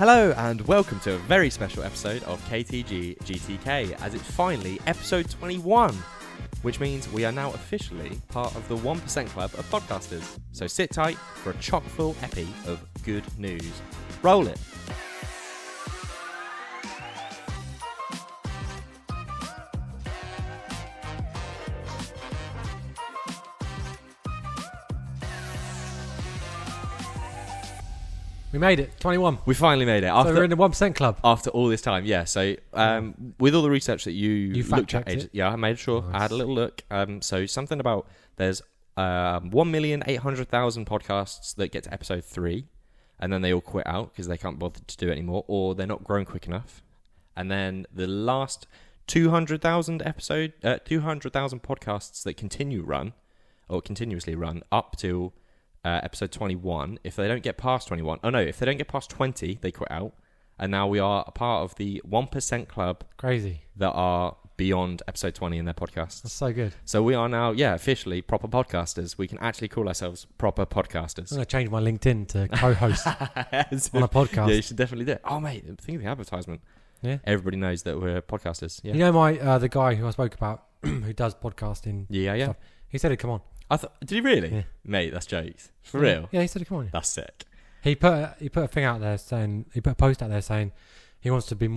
Hello and welcome to a very special episode of KTGGTK, as it's finally episode 21, which means we are now officially part of the 1% club of podcasters. So sit tight for a chock-full epi of good news. Roll it. We made it, 21. We finally made it. So we're in the 1% club. After all this time, yeah. So with all the research that you looked at, it? yeah, I made sure. Nice. I had a little look. So something about there's 1,800,000 podcasts that get to episode 3, and then they all quit out because they can't bother to do it anymore, or they're not growing quick enough. And then the last 200,000 podcasts that continuously run up to episode 21. If they don't get past 21, if they don't get past 20, they quit out. And now we are a part of the 1% club. Crazy. That are beyond episode 20 in their podcasts. That's so good. So we are now, officially proper podcasters. We can actually call ourselves proper podcasters. I'm going to change my LinkedIn to co-host on a podcast. Yeah, you should definitely do it. Oh, mate, think of the advertisement. Yeah. Everybody knows that we're podcasters. Yeah. You know the guy who I spoke about who does podcasting stuff? He said he'd come on. Did he really? Yeah. Mate, that's jokes. For real? Yeah, he said he'd come on. Yeah. That's sick. He put a thing out there saying, he put a post out there saying he wants to do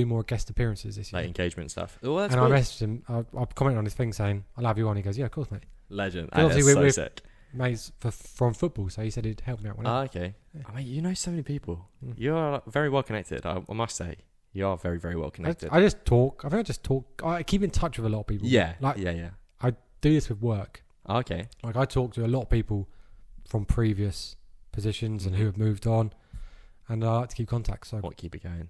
more guest appearances this year. Like engagement stuff. Oh, that's and cool. I messaged him, I commented on his thing saying, I'll have you on. He goes, yeah, of course, mate. Legend. Obviously That's so sick. Mates from football, so he said he'd help me out. Okay. Yeah. I mean, you know so many people. You're very well connected, I must say. You are very, very well connected. I just talk. I think I just talk. I keep in touch with a lot of people. Yeah. Yeah. I do this with work. Okay. Like I talk to a lot of people from previous positions and who have moved on, and I like to keep contact. So keep it going.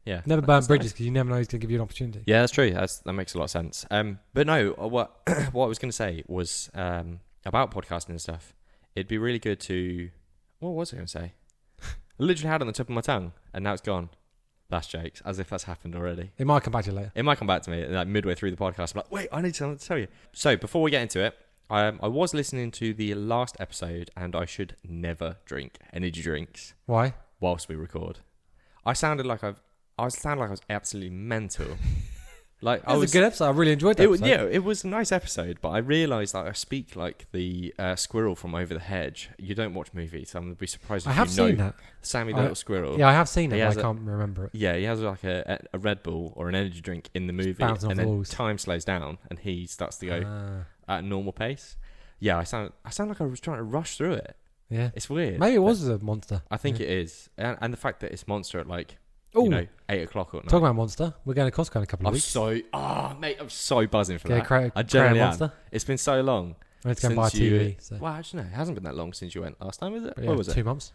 Yeah. Never burn bridges because you never know who's going to give you an opportunity. Yeah, that's true. That makes a lot of sense. But no, what I was going to say was about podcasting and stuff. It'd be really good to. What was I going to say? I literally had it on the tip of my tongue, and now it's gone. That's jokes, as if that's happened already. It might come back to you later. It might come back to me like midway through the podcast. I'm like, wait, I need something to tell you. So before we get into it, I was listening to the last episode, and I should never drink energy drinks. Why? Whilst we record, I sounded like I was absolutely mental. Like it was a good episode. I really enjoyed that. It was a nice episode, but I realised that I speak like the squirrel from Over the Hedge. You don't watch movies, so I'm gonna be surprised if you know. I have seen that. Sammy the little squirrel. Yeah, I have seen it, but I can't remember it. Yeah, he has like a Red Bull or an energy drink in the movie, and then time slows down, and he starts to go at a normal pace. Yeah, I sound like I was trying to rush through it. Yeah, it's weird. Maybe it was a monster. I think it is, and the fact that it's Monster at 8 o'clock at night. Talking about Monster, we're going to Costco in a couple of weeks. I'm so buzzing for that. I genuinely am. It's been so long. I need to go and buy a TV. Well, actually, no, it hasn't been that long since you went last time, is it? What was it? 2 months.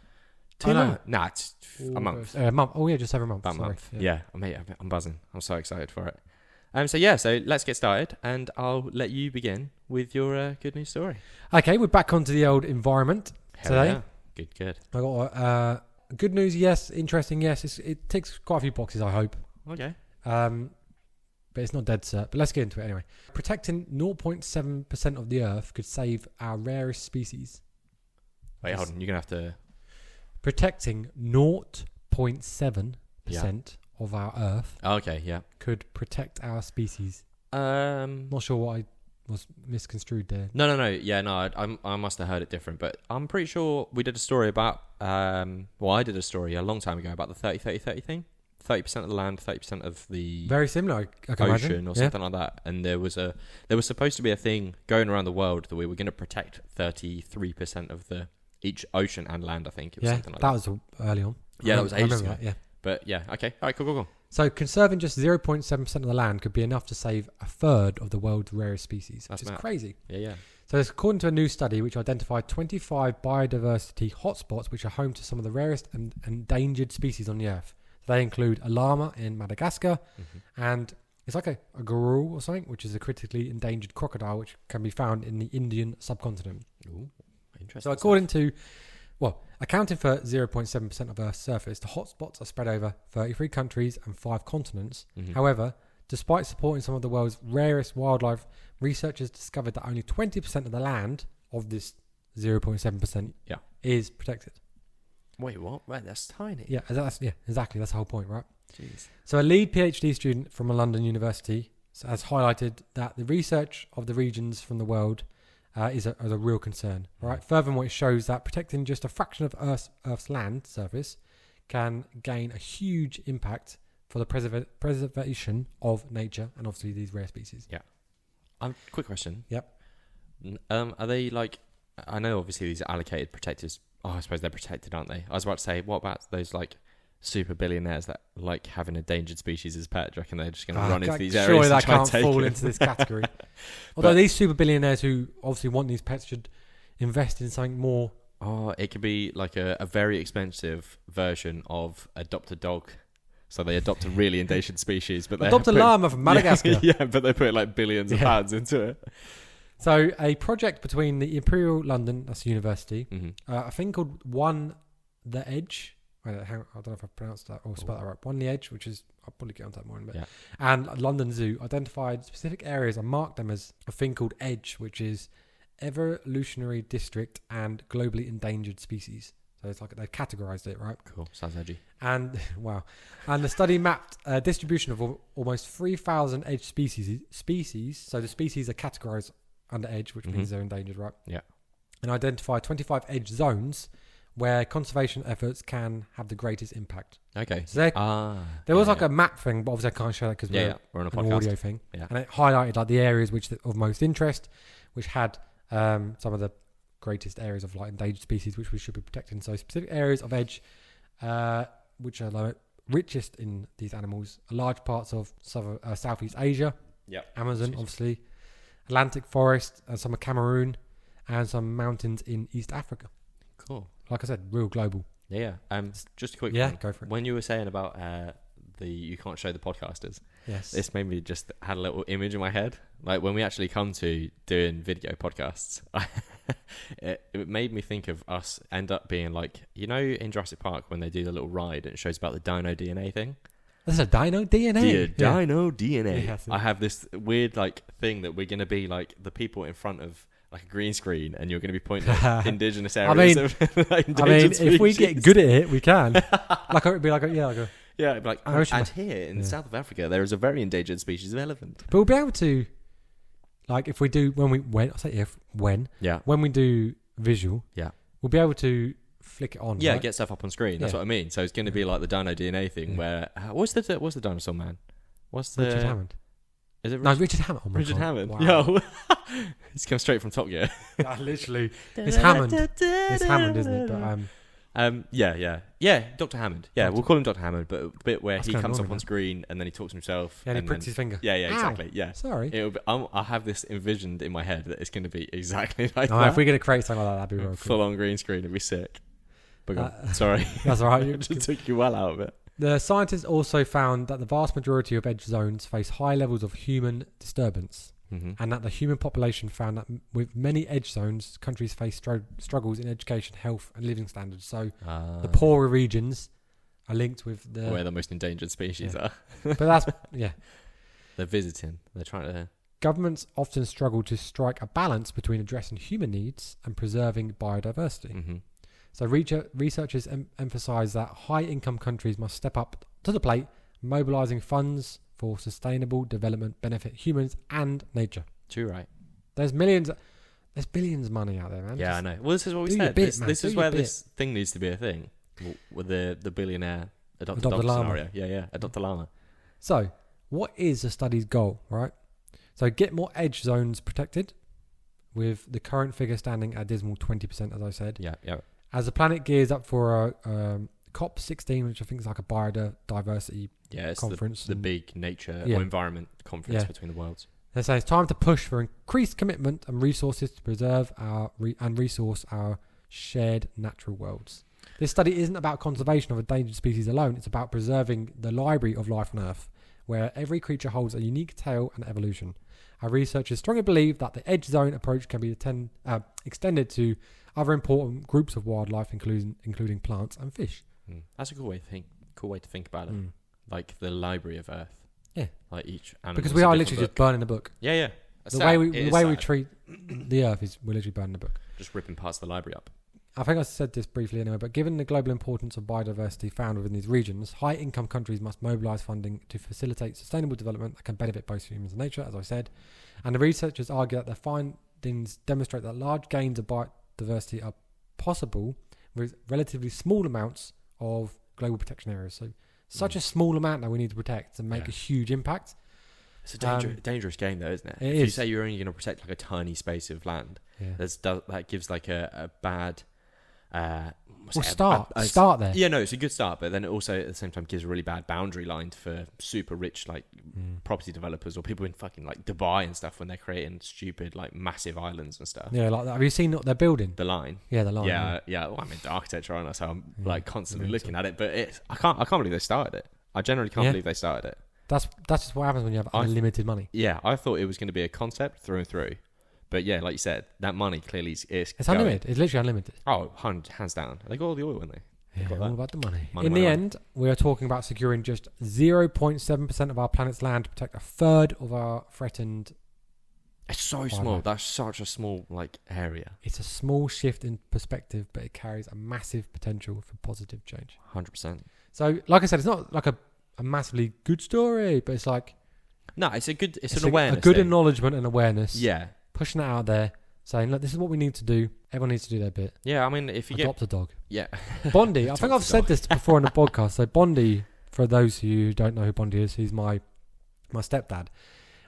2 months? Nah, it's a month. A month. Oh, yeah, just over a month. About a month. Yeah, I'm buzzing. I'm so excited for it. So let's get started, and I'll let you begin with your good news story. Okay, we're back onto the old environment today. Yeah. Good. I got good news, yes. Interesting, yes. It ticks quite a few boxes, I hope. Okay. But it's not dead cert. But let's get into it anyway. Protecting 0.7% of the Earth could save our rarest species. Wait, hold on. You're going to have to... Protecting 0.7% of our Earth. Okay, yeah. Could protect our species. Not sure what I was misconstrued there. No. Yeah, no, I must have heard it different. But I'm pretty sure we did a story about... I did a story a long time ago about the 30-30-30 thing. 30% of the land, 30% of the very similar ocean or something like that. And there was supposed to be a thing going around the world that we were going to protect 33% of each ocean and land. I think it was something like that. That was early on. Yeah, that was ages ago. That, yeah. But yeah, okay, all right, cool. So conserving just 0.7% of the land could be enough to save a third of the world's rarest species, which is crazy. Yeah. So it's according to a new study which identified 25 biodiversity hotspots which are home to some of the rarest and endangered species on the Earth. They include a llama in Madagascar, and it's like a guru or something, which is a critically endangered crocodile, which can be found in the Indian subcontinent. Ooh, interesting. So according to, accounting for 0.7% of Earth's surface, the hotspots are spread over 33 countries and 5 continents. However, despite supporting some of the world's rarest wildlife, researchers discovered that only 20% of the land of this 0.7% is protected. Wait, what? Right, that's tiny. Yeah, exactly. That's the whole point, right? Jeez. So a lead PhD student from a London university has highlighted that the research of the regions from the world is a real concern. Right. Furthermore, it shows that protecting just a fraction of Earth's land surface can gain a huge impact for the preservation of nature and obviously these rare species. Yeah. Quick question. Yep. Are they like? I know obviously these are allocated protectors. Oh, I suppose they're protected, aren't they? I was about to say, what about those like super billionaires that like have an endangered species as pet? Do you reckon they're just going to run into these areas? Surely and that try and can't take fall it? into this category. Although these super billionaires who obviously want these pets should invest in something more. Oh, it could be like a very expensive version of Adopt a Dog. So they adopt a really endangered species, but they Adopt a llama from Madagascar. Yeah, but they put like billions of pounds into it. So a project between the Imperial London, that's a university, a thing called One the Edge. I don't know if I pronounced that or spelled that right. One the Edge, which is, I'll probably get onto that more in a bit. Yeah. And London Zoo identified specific areas and marked them as a thing called Edge, which is Evolutionary District and Globally Endangered Species. So it's like they categorized it, right? Cool. Sounds edgy. And wow. And the study mapped a distribution of almost 3,000 edge species. So the species are categorized under edge, which means they're endangered, right? Yeah. And identified 25 edge zones where conservation efforts can have the greatest impact. Okay. So there was like a map thing, but obviously I can't show that because we're on a an podcast. audio thing. Yeah. And it highlighted like the areas which of most interest, which had some of the greatest areas of like endangered species which we should be protecting. So specific areas of edge, which are like richest in these animals, are large parts of Southeast Asia, Amazon, obviously, Atlantic forest, and some of Cameroon, and some mountains in East Africa. Cool. Like I said, real global. Yeah. Just a quick one. Go for it. When you were saying about you can't show the podcasters, yes, this made me just had a little image in my head. Like when we actually come to doing video podcasts, it made me think of us end up being like, in Jurassic Park when they do the little ride and it shows about the dino DNA thing. This is a dino DNA? Dino DNA. Yes. I have this weird like thing that we're going to be like the people in front of like a green screen and you're going to be pointing at indigenous areas of endangered species. If we get good at it, we can. It'd be like and here in the south of Africa, there is a very endangered species of elephant. But we'll be able to, like, if we do, when we do visual, we'll be able to flick it on. Right? Get stuff up on screen. That's what I mean. So it's going to be like the Dino DNA thing where, what's the dinosaur man? Richard Hammond. Is it Richard Hammond? Oh my Richard God. Hammond. Wow. Yo. He's come straight from Top Gear. Literally. It's Hammond. It's Hammond, isn't it? But Dr. Hammond. Yeah, we'll call him Dr. Hammond, but a bit where That's he kind of comes up normal, on screen and then he talks to himself. Yeah, and he pricks his finger. Yeah, exactly. Yeah. Sorry. I have this envisioned in my head that it's going to be exactly like that. If we're going to create something like that, that'd be real cool. Full on green screen, it'd be sick. But sorry. That's all right. Just took you well out of it. The scientists also found that the vast majority of edge zones face high levels of human disturbance, and that the human population found that with many edge zones, countries face struggles in education, health, and living standards. So the poorer regions are linked with where the most endangered species are. But that's They're visiting. They're trying to. Governments often struggle to strike a balance between addressing human needs and preserving biodiversity. So researchers emphasise that high-income countries must step up to the plate, mobilising funds for sustainable development benefit humans and nature. Too right. There's billions of money out there, man. Yeah, I know. Well, this is what we said. This is where this thing needs to be a thing. With the billionaire adopt a dog scenario. Yeah. Adopt a llama. So, what is the study's goal, right? So, get more edge zones protected, with the current figure standing at a dismal 20%, as I said. Yeah. As the planet gears up for a COP16, which I think is like a biodiversity conference. The big nature or environment conference between the worlds. They say it's time to push for increased commitment and resources to preserve and resource our shared natural worlds. This study isn't about conservation of endangered species alone. It's about preserving the library of life on Earth, where every creature holds a unique tale and evolution. Our researchers strongly believe that the edge zone approach can be extended to other important groups of wildlife, including plants and fish. That's a cool way to think about it. Like the library of Earth. Yeah. Like each animal. Because we are literally just burning the book. Yeah. The way we treat the Earth is we're literally burning the book. Just ripping parts of the library up. I think I said this briefly anyway, but given the global importance of biodiversity found within these regions, high-income countries must mobilise funding to facilitate sustainable development that can benefit both humans and nature, as I said. And the researchers argue that their findings demonstrate that large gains of biodiversity are possible with relatively small amounts of global protection areas. So, such a small amount that we need to protect and make a huge impact. It's a dangerous game, though, isn't it? If you say you're only going to protect like a tiny space of land, that gives like a bad. Start there. Yeah, no, it's a good start, but then it also at the same time gives a really bad boundary line for super rich like property developers or people in fucking like Dubai and stuff when they're creating stupid like massive islands and stuff. Yeah, like that. Have you seen what they're building? The line. Yeah, the line. Yeah. Well, I'm into architecture, aren't I? So I'm like constantly looking at it, but I can't believe they started it. I generally can't believe they started it. That's just what happens when you have unlimited money. Yeah, I thought it was going to be a concept through and through. But yeah, like you said, that money clearly is It's unlimited. It's literally unlimited. Oh, hands down. They got all the oil, haven't they? Yeah, all about the money. Money, In the end, we are talking about securing just 0.7% of our planet's land to protect a third of our threatened. It's so small. That's such a small like area. It's a small shift in perspective, but it carries a massive potential for positive change. 100%. So, like I said, it's not like a massively good story, but it's like no, it's an awareness. A good thing. acknowledgement and awareness. Yeah. Pushing it out there, saying, look, this is what we need to do. Everyone needs to do their bit. Yeah, I mean, if you adopt a dog. Yeah. Bondi. I think I've said this before on the podcast. So Bondi, for those of you who don't know who Bondi is, he's my stepdad.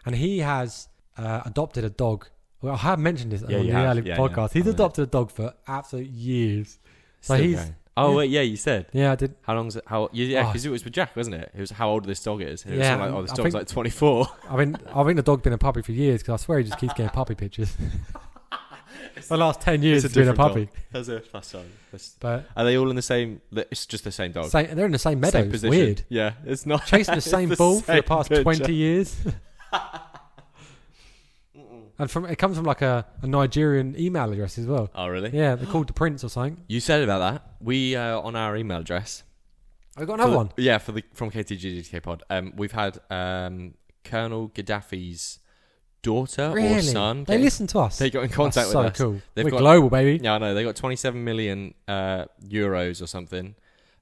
And he has adopted a dog. Well, I have mentioned this on the early podcast. He's adopted a dog for absolute years. So still he's... going. Oh, wait, yeah, you said. Yeah, I did. How long is it? Because it was with Jack, wasn't it? It was how old this dog is. And it Yeah, was like, this dog's like 24. I think the dog's been a puppy for years because I swear he just keeps getting puppy pictures. The last 10 years it's been a puppy. That's sorry. But are they all in the same? It's just the same dog. They're in the same meadow. Same position. Weird. Yeah, it's not chasing the same bull for the past 20 years. And it comes from like a Nigerian email address as well. Oh, really? Yeah, they're called the Prince or something. You said about that. We on our email address. I've got another one. Yeah, from KTGGTKpod. We've had Colonel Gaddafi's daughter or son. They listen to us. They got in contact with us. So cool. We're global, baby. Yeah, I know. They got 27 million euros or something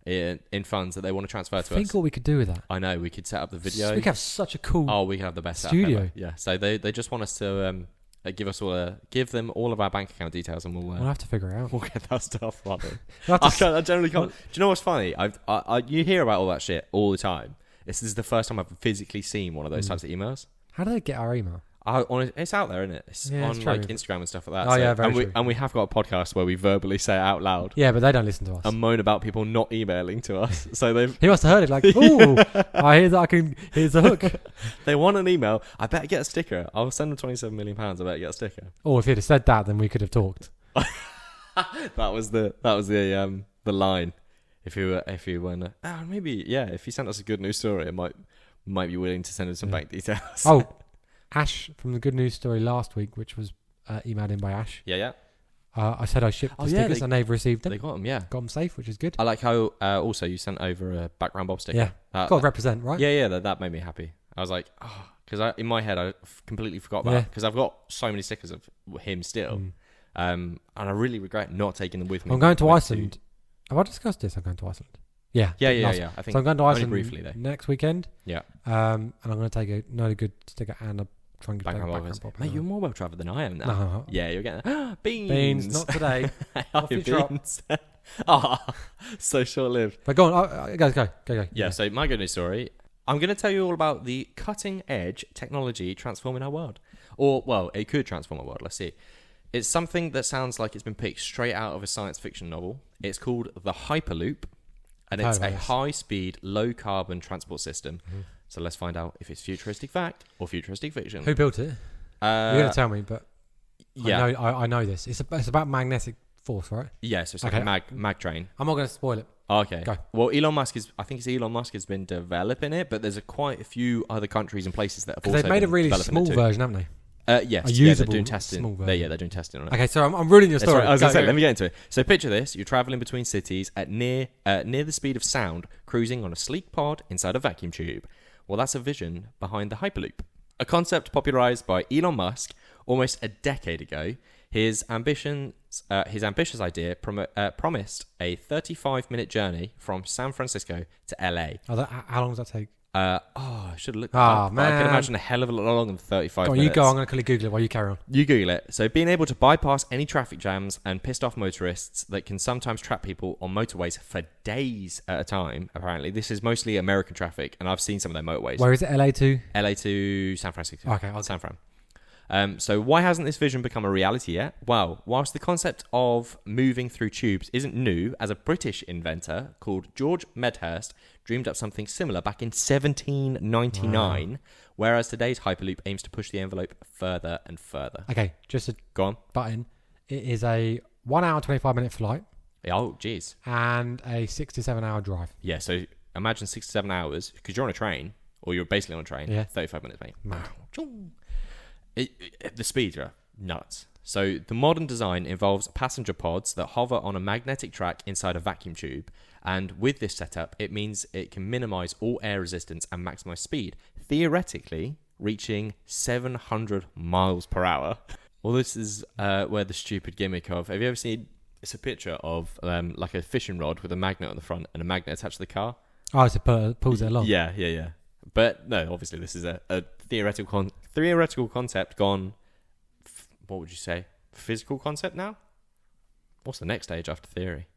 in funds that they want to transfer to us. Think what we could do with that. I know. We could set up the video. We could have such a cool. Oh, we could have the best studio. Ever. Yeah. So they just want us to give them all of our bank account details, and we'll have to figure it out. We'll get that stuff. I generally can't. Do you know what's funny? You hear about all that shit all the time. This is the first time I've physically seen one of those types of emails. How do they get our email? It's out there, isn't it? It's on like Instagram and stuff like that. Oh, yeah, very true. And we have got a podcast where we verbally say it out loud. Yeah, but they don't listen to us. And moan about people not emailing to us. So he must have heard it like, ooh, I hear that here's a hook. They want an email. I better get a sticker. I'll send them £27 million. I better get a sticker. Oh, if he'd have said that, then we could have talked. That was the line. If you went, maybe, yeah, if he sent us a good news story, I might be willing to send him some bank details. Oh, Ash from the good news story last week, which was emailed in by Ash. Yeah. I said I shipped the stickers and they've received them. They got them, yeah. Got them safe, which is good. I like how also you sent over a background Bob sticker. Yeah, got to represent, right? Yeah, that made me happy. I was like, because in my head I completely forgot about it because I've got so many stickers of him still, and I really regret not taking them with me. I'm going to Iceland. Have I discussed this? I'm going to Iceland. Yeah. I think so. I'm going to Iceland briefly though. Next weekend. Yeah. And I'm going to take another good sticker and a try and get background Bob. Mate, you're more well travelled than I am now. No. Yeah, you're getting beans. Beans, not today. Off your beans. So short-lived. But go on, go. Yeah. So my good news story. I'm going to tell you all about the cutting-edge technology transforming our world. Or, well, it could transform our world. Let's see. It's something that sounds like it's been picked straight out of a science fiction novel. It's called the hyperloop, and it's a high-speed, low-carbon transport system. Mm-hmm. So let's find out if it's futuristic fact or futuristic fiction. Who built it? You're going to tell me, but yeah, I know this. It's about magnetic force, right? Yeah, so it's like a mag train. I'm not going to spoil it. Oh, okay. Go. Well, Elon Musk has been developing it, but there's quite a few other countries and places that have also they've made a really small version, haven't they? Yes. A usable, they're doing testing. Small version. They're doing testing on it. Okay, so I'm ruining your story. Right. I was going to say, let me get into it. So picture this. You're traveling between cities at near the speed of sound, cruising on a sleek pod inside a vacuum tube. Well, that's a vision behind the Hyperloop. A concept popularized by Elon Musk almost a decade ago. His ambitions motorists. His ambitious idea promised a 35-minute journey from San Francisco to LA. How long does that take? I should have looked Oh, that up. man. I can imagine a hell of a lot longer than 35 minutes. You go. I'm going to quickly Google it while you carry on. You Google it. So being able to bypass any traffic jams and pissed off motorists that can sometimes trap people on motorways for days at a time, apparently. This is mostly American traffic, and I've seen some of their motorways. Where is it? LA to? LA to San Francisco. Okay. San Fran. So why hasn't this vision become a reality yet? Well, whilst the concept of moving through tubes isn't new, as a British inventor called George Medhurst dreamed up something similar back in 1799, whereas today's Hyperloop aims to push the envelope further and further. Okay, just a Go on. button. It is a 1 hour, 25-minute flight Oh, geez. and a 6 to 7 hour drive. Yeah, so imagine 6 to 7 hours, because you're on a train, or you're basically on a train, Yeah. 35 minutes, mate. Mad. The speeds are nuts. So the modern design involves passenger pods that hover on a magnetic track inside a vacuum tube. And with this setup, it means it can minimize all air resistance and maximize speed, theoretically reaching 700 miles per hour. Well, this is where the stupid gimmick of... Have you ever seen... It's a picture of like a fishing rod with a magnet on the front and a magnet attached to the car. Oh, so it pulls it along. Yeah. But no, obviously this is a theoretical concept gone... What would you say? Physical concept now? What's the next stage after theory?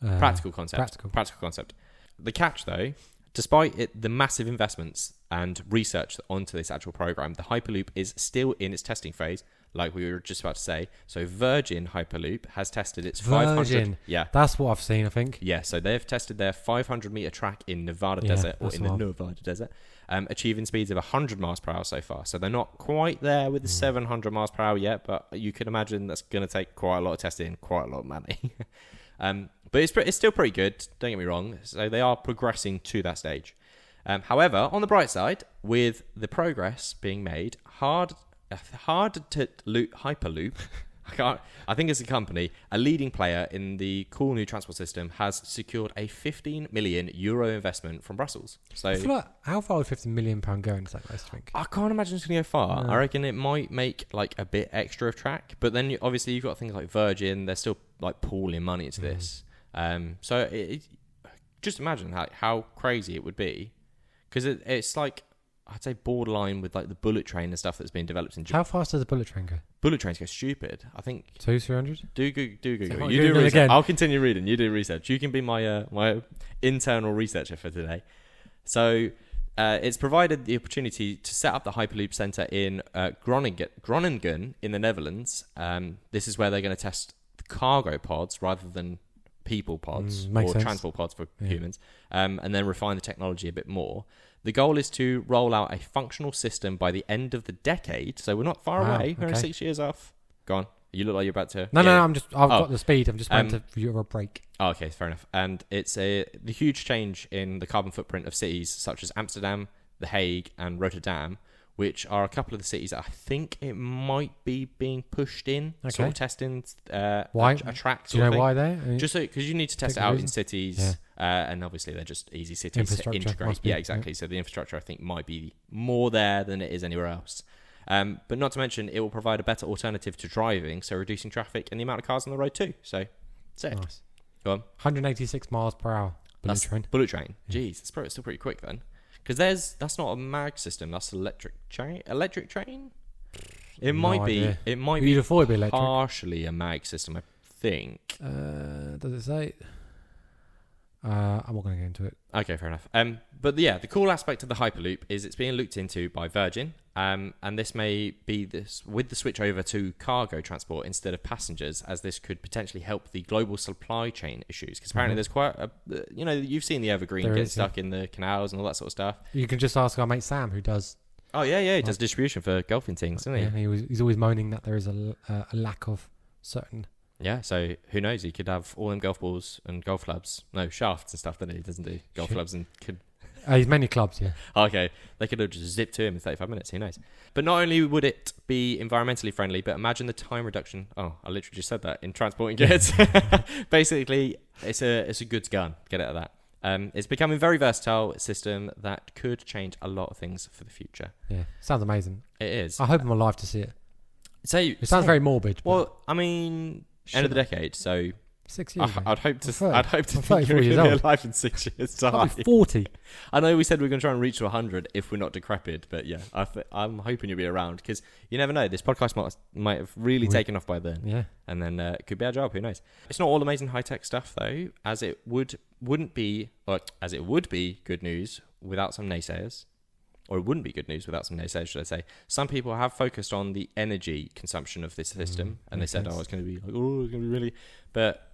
Practical concept. Practical concept. The catch, though, despite the massive investments and research onto this actual program, the Hyperloop is still in its testing phase, like we were just about to say. So Virgin Hyperloop has tested its 500... Virgin. Yeah. That's what I've seen, I think. Yeah, so they've tested their 500-metre track in Nevada Desert, or in the Nevada Desert, achieving speeds of 100 miles per hour so far. So they're not quite there with the 700 miles per hour yet, but you can imagine that's going to take quite a lot of testing, quite a lot of money. But it's still pretty good, don't get me wrong. So they are progressing to that stage. However, on the bright side, with the progress being made, hard to Hyperloop, I think as a company, a leading player in the cool new transport system has secured a €15 million investment from Brussels. So I feel like, how far would £50 million go into that, I think? I can't imagine it's going to go far. No. I reckon it might make like a bit extra of track, but then obviously you've got things like Virgin. They're still like pooling money into this. So just imagine how crazy it would be, because it's like, I'd say borderline with like the bullet train and stuff that's been developed in Japan. How fast does a bullet train go? Bullet trains go stupid. I think 200-300. Do Google. So You do Google research. again. I'll continue reading. You do research. You can be my my internal researcher for today. So it's provided the opportunity to set up the Hyperloop Centre in Groningen in the Netherlands. This is where they're going to test the cargo pods rather than people pods or sense. transport pods for humans, and then refine the technology a bit more. The goal is to roll out a functional system by the end of the decade, so we're not far away. We're only 6 years off. Go on. You look like you're about to... No, I've got the speed. I'm just waiting to view a break. Oh, okay, fair enough. And it's the huge change in the carbon footprint of cities such as Amsterdam, The Hague, and Rotterdam, which are a couple of the cities that I think it might be being pushed in, sort of testing why? a track. Do you know why there? I mean, just because you need to test it out in cities, and obviously they're just easy cities to integrate. Yeah, exactly. Yeah. So the infrastructure, I think, might be more there than it is anywhere else. But not to mention, it will provide a better alternative to driving, so reducing traffic and the amount of cars on the road too. So, sick. Nice. Go on. 186 miles per hour. Bullet train. Jeez, that's probably still pretty quick then. Because that's not a mag system. That's electric train. Electric train. It might be. It might be partially a mag system. I think. Does it say? I'm not going to go into it. Okay, fair enough. But yeah, the cool aspect of the Hyperloop is it's being looked into by Virgin, and this may be with the switch over to cargo transport instead of passengers, as this could potentially help the global supply chain issues. Because apparently there's quite a, you've seen the Evergreen get stuck in the canals and all that sort of stuff. You can just ask our mate Sam, who does. Oh yeah, he does distribution for golfing things, doesn't he? Yeah, he's always moaning that there is a lack of certain. Yeah, so who knows? He could have all them golf balls and golf clubs. No, shafts and stuff, doesn't he? Doesn't do golf clubs and could... He's many clubs, yeah. Okay, they could have just zipped to him in 35 minutes, who knows? But not only would it be environmentally friendly, but imagine the time reduction. Oh, I literally just said that, in transporting goods. Basically, it's a goods gun, get it at that. It's becoming a very versatile system that could change a lot of things for the future. Yeah, sounds amazing. It is. I hope I'm alive to see it. It sounds very morbid. Well, I mean... End of the decade. So 6 years. I'd hope to I'm think you're 34 years going to be old. alive in 6 years' I'll time. be 40. I know we said we are going to try and reach to 100 if we're not decrepit, but yeah, I'm hoping you'll be around because you never know. This podcast might have really taken off by then. Yeah. And then it could be our job. Who knows? It's not all amazing high-tech stuff though, as it would be good news without some naysayers. Or it wouldn't be good news without some naysayers, should I say. Some people have focused on the energy consumption of this system, and they said, it's going to be like, it's going to be really... But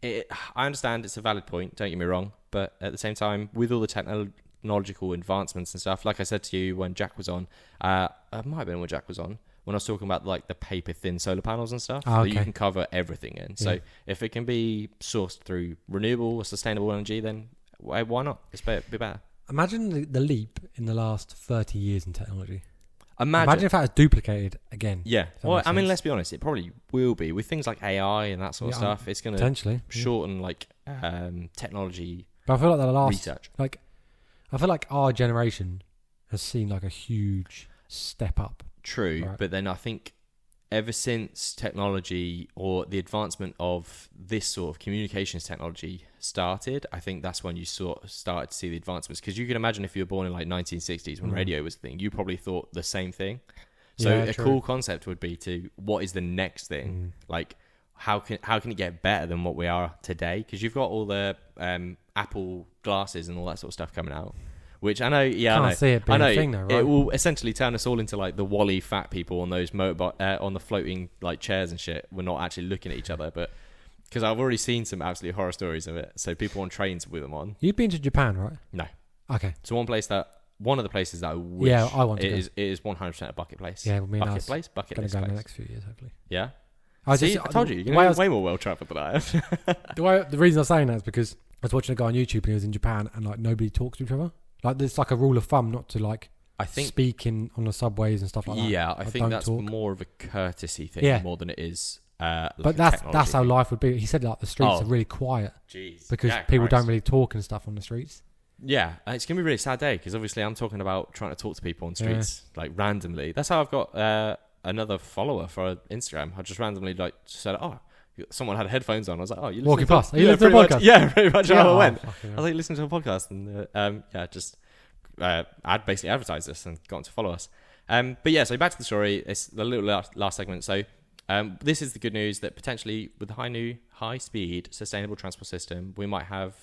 I understand it's a valid point, don't get me wrong, but at the same time, with all the technological advancements and stuff, like I said to you when Jack was on, it might have been when Jack was on, when I was talking about like the paper-thin solar panels and stuff, that you can cover everything in. So if it can be sourced through renewable or sustainable energy, then why not? It's be better. Imagine the leap in the last 30 years in technology. Imagine if that was duplicated again. Yeah. Well, I mean, let's be honest. It probably will be. With things like AI and that sort of stuff, it's going to shorten like technology but I feel like the last research. I feel like our generation has seen like a huge step up. True. Right. But then I think ever since technology or the advancement of this sort of communications technology started, I think that's when you sort of started to see the advancements. Because you can imagine if you were born in like 1960s when radio was a thing, you probably thought the same thing. So cool concept would be to what is the next thing? Like how can it get better than what we are today? Because you've got all the Apple glasses and all that sort of stuff coming out. Which I know, I know. See it being a thing though, right? It will essentially turn us all into like the Wall-E fat people on those on the floating like chairs and shit. We're not actually looking at each other, but because I've already seen some absolute horror stories of it. So people on trains with them on. You've been to Japan, right? No. Okay. So one of the places that I wish. Yeah, I want to. It is 100% a bucket place. Yeah, me and bucket list gonna go place. in the next few years, hopefully. Yeah. I told you, you're going to be way more well traveled than I am. The reason I'm saying that is because I was watching a guy on YouTube and he was in Japan and like nobody talks to each other. Like there's like a rule of thumb not to like speak on the subways and stuff like that. Yeah, I think that's more of a courtesy thing more than it is. But that's how life would be. He said like the streets are really quiet because people don't really talk and stuff on the streets. Yeah, it's gonna be a really sad day because obviously I'm talking about trying to talk to people on streets like randomly. That's how I've got another follower for Instagram. I just randomly like said, someone had headphones on. I was like, you walking past. Are you listening to a podcast? Yeah, pretty much how I went. I was like, listen to a podcast, and I'd basically advertised this and got to follow us. But yeah, so back to the story. It's the little last segment. So this is the good news that potentially with the high speed sustainable transport system, we might add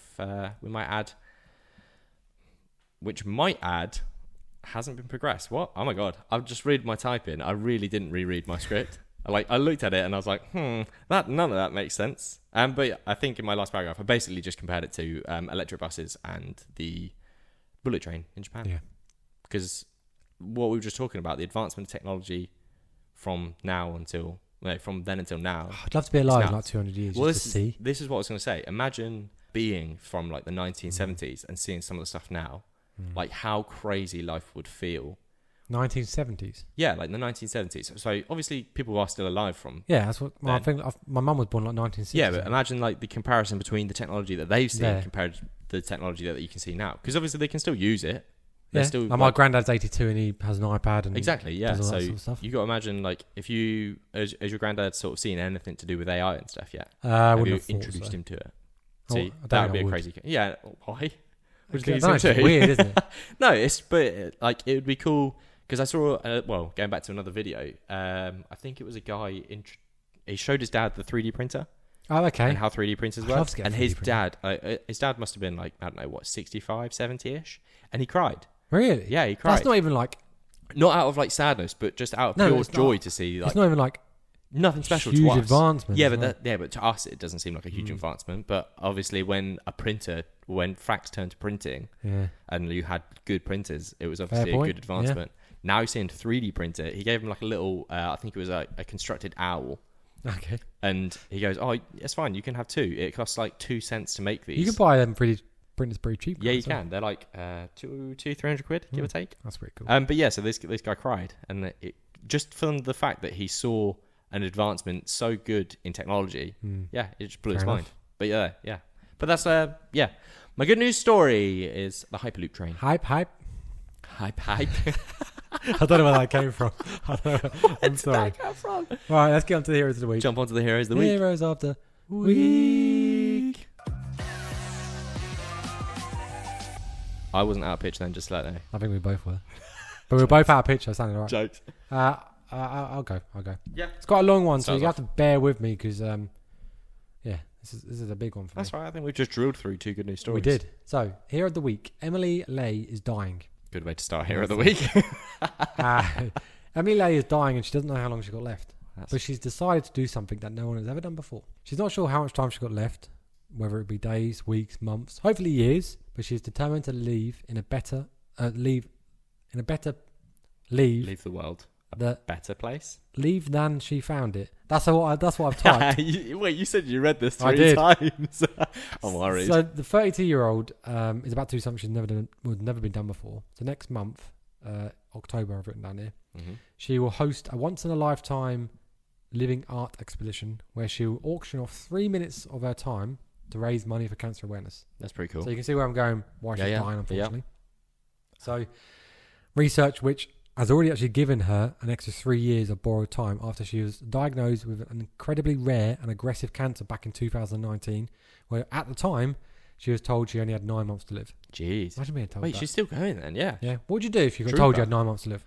hasn't been progressed. What? Oh my god! I've just read my type in. I really didn't reread my script. I looked at it and I was like, none of that makes sense. But I think in my last paragraph, I basically just compared it to electric buses and the bullet train in Japan. Yeah. Because what we were just talking about, the advancement of technology from then until now. I'd love to be alive in like 200 years to see. This is what I was going to say. Imagine being from like the 1970s and seeing some of the stuff now. Like how crazy life would feel. 1970s? Yeah, like the 1970s. So obviously people are still alive from. Yeah, that's what I think. My mum was born like 1960s. Yeah, but imagine like the comparison between the technology that they've seen compared to the technology that you can see now. Because obviously they can still use it. My granddad's 82 and he has an iPad and exactly. Yeah, does all so that sort of stuff. You got to imagine like if you, as your granddad, sort of seen anything to do with AI and stuff yet. Have you introduced him to it? See, that would be a crazy. Yeah, why? It's weird, isn't it? No, it would be cool because I saw going back to another video. I think it was a guy he showed his dad the 3D printer. Oh, okay. And how 3D printers work. And his dad must have been like, I don't know what, 65, 70ish, and he cried. Really? Yeah, he cried. That's not even like not out of like sadness, but just out of pure joy to see. Like, it's not even like nothing special huge to us. Advancement. Yeah, but to us it doesn't seem like a huge advancement. But obviously, when fax turned to printing, and you had good printers, it was obviously a good advancement. Yeah. Now he's seeing 3D printer. He gave him like a little, I think it was a constructed owl. Okay. And he goes, it's fine. You can have two. It costs like 2 cents to make these. You can buy them 3D printers pretty cheap. Yeah, you can. They're like 200-300 quid, give or take. That's pretty cool. But yeah, so this guy cried, and it just from the fact that he saw an advancement so good in technology, it just blew his mind. But yeah. But that's My good news story is the hyperloop train. Hype. I don't know where that came from. I'm sorry. Right, let's get on to the heroes of the week. Jump onto the heroes of the week. Heroes of the week. I wasn't out of pitch then, just to let you know. I think we both were. But we were both out of pitch, so it sounded alright. Jokes. I'll go. Yeah. It's quite a long one, so Sounds you have to bear with me because, this is a big one for me. That's right. I think we've just drilled through 2 good news stories. We did. So, hero of the week. Emily Lay is dying. Good way to start hero of the week. Emily Lay is dying and she doesn't know how long she's got left. But she's decided to do something that no one has ever done before. She's not sure how much time she's got left, whether it be days, weeks, months, hopefully years, but she's determined to leave the world the better place. Leave than she found it. That's what I've typed. Wait, you said you read this 3 I did. times. I'm worried. So the 32-year-old is about to do something she's never been done before. So next month, October, I've written down here, she will host a once-in-a-lifetime living art expedition where she will auction off 3 minutes of her time to raise money for cancer awareness. That's pretty cool. So you can see where I'm going, why she's dying, unfortunately. Yeah. So research which has already actually given her an extra 3 years of borrowed time after she was diagnosed with an incredibly rare and aggressive cancer back in 2019, where at the time she was told she only had 9 months to live. Jeez. Imagine being told Wait, that. she's still going then, yeah. Yeah. What would you do if you got True, told bro. you had 9 months to live?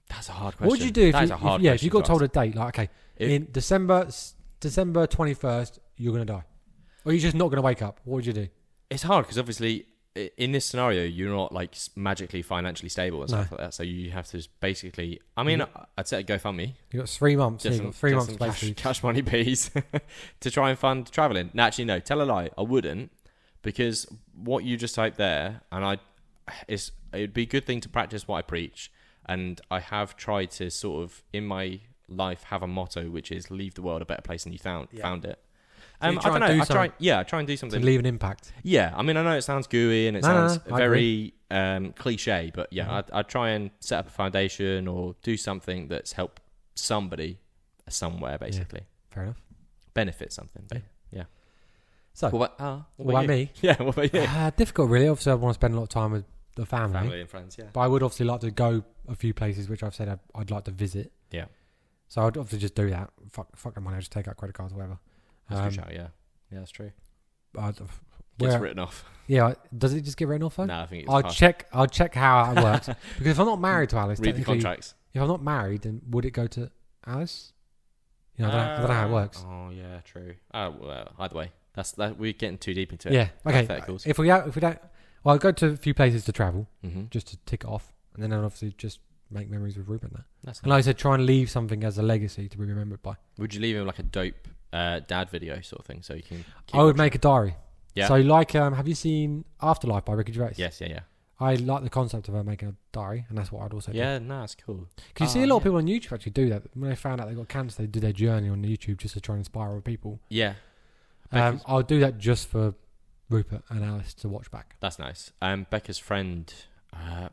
That's a hard question. What would you do if you got told a a date, like, okay, in December 21st, you're going to die? Or you're just not going to wake up? What would you do? It's hard because obviously in this scenario, you're not like magically financially stable and stuff like that. So you have to basically, I mean, I'd set a GoFundMe. You got 3 months. Just You got 3 months basically. cash money piece to try and fund traveling. No, actually, no, tell a lie. I wouldn't, because what you just typed there, and it'd be a good thing to practice what I preach. And I have tried to sort of, in my life, have a motto, which is leave the world a better place than you found it. So I don't know. I try and do something to leave an impact. Yeah, I mean, I know it sounds gooey and it sounds very cliche, but yeah, I'd try and set up a foundation or do something that's helped somebody somewhere, basically. Yeah, fair enough. Benefit something. Yeah. So, what about me? Yeah, what about you? Difficult, really. Obviously, I want to spend a lot of time with the family. Family and friends, yeah. But I would obviously like to go a few places which I've said I'd like to visit. Yeah. So I'd obviously just do that. Fuck the money. I'll just take out credit cards or whatever. That's a good shout, yeah. Yeah, that's true. Gets written off. Yeah, does it just get written off though? No, I think it's I'll check how that works. Because if I'm not married to Alice, read the contracts. If I'm not married, then would it go to Alice? I don't know how it works. Oh yeah, true. Well, either way, we're getting too deep into it. Yeah. Okay. If we don't, well, I'll go to a few places to travel just to tick it off, and then I'll obviously just make memories with Ruben there. And like I said, try and leave something as a legacy to be remembered by. Would you leave him like a dope dad video sort of thing so you can I would make a diary. Yeah. So like have you seen Afterlife by Ricky Gervais? Yes, yeah. I like the concept of her making a diary, and that's what I'd also do. Yeah, no, that's cool. Because you see a lot of people on YouTube actually do that. When they found out they got cancer, they do their journey on YouTube just to try and inspire other people. Yeah. I'll do that just for Rupert and Alice to watch back. That's nice. Becca's friend,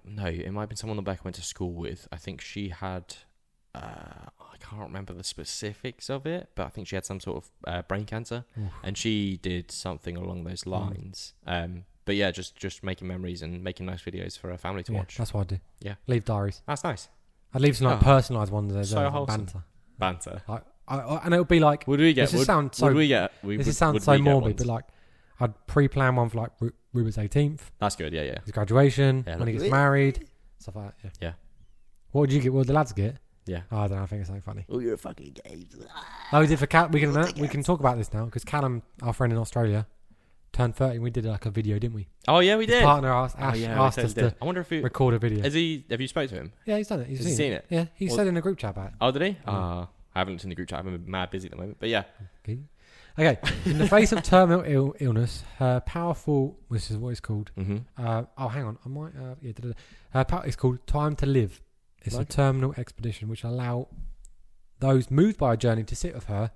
no, it might have been someone that Becca went to school with. I think she had, I can't remember the specifics of it, but I think she had some sort of brain cancer. Oof. And she did something along those lines. But yeah, just making memories and making nice videos for her family to watch. That's what I'd do. Yeah. Leave diaries. That's nice. I'd leave some like personalised ones. There's so banter. And it would be like... Would we get... This sounds so morbid, but like I'd pre-plan one for like Ruben's 18th. That's good, yeah. His graduation, when he gets married, stuff like that. Yeah. What would you get? What would the lads get? Yeah. Oh, I don't know. I think it's something funny. Oh, you're a fucking gay. Oh, we did for Cal. We can talk about this now because Callum, our friend in Australia, turned 30 and we did like a video, didn't we? Oh yeah, we did. His partner asked us to I wonder if he record a video. Have you spoke to him? Yeah, he's done it. Has he seen it? Yeah, he said in a group chat about it. Oh, did he? I haven't looked in the group chat. I'm mad busy at the moment. But yeah. Okay. In the face of terminal illness, her powerful... This is what it's called. Mm-hmm. Hang on. I might... it's called Time to Live. It's a terminal expedition which allow those moved by a journey to sit with her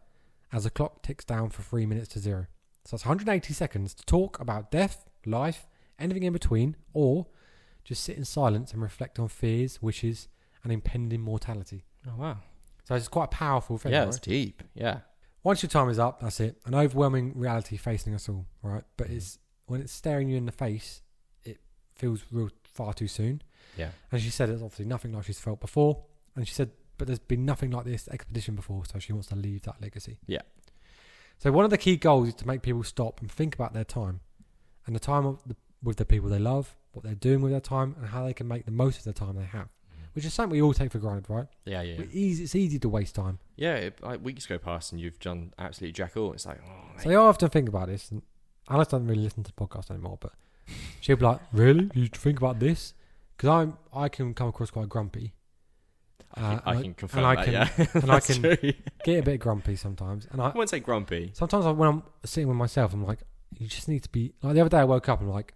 as the clock ticks down for 3 minutes to 0. So it's 180 seconds to talk about death, life, anything in between, or just sit in silence and reflect on fears, wishes, and impending mortality. Oh, wow. So it's quite a powerful thing, Yeah, right? it's deep. Yeah. Once your time is up, that's it. An overwhelming reality facing us all, right? But when it's staring you in the face, it feels real far too soon. Yeah. And she said it's obviously nothing like she's felt before. And she said, but there's been nothing like this expedition before, so she wants to leave that legacy. Yeah. So one of the key goals is to make people stop and think about their time, and the time with the people they love, what they're doing with their time, and how they can make the most of the time they have. Which is something we all take for granted, right? Yeah. It's easy to waste time. Yeah, like weeks go past and you've done absolutely jack all. It's like, oh, mate. So I often think about this, and Alice doesn't really listen to the podcast anymore, but she'll be like, really? You think about this? Because I can come across quite grumpy. I can confirm that, yeah. And I can get a bit grumpy sometimes. And I wouldn't say grumpy. Sometimes when I'm sitting with myself, I'm like, you just need to be... Like the other day I woke up and I'm like...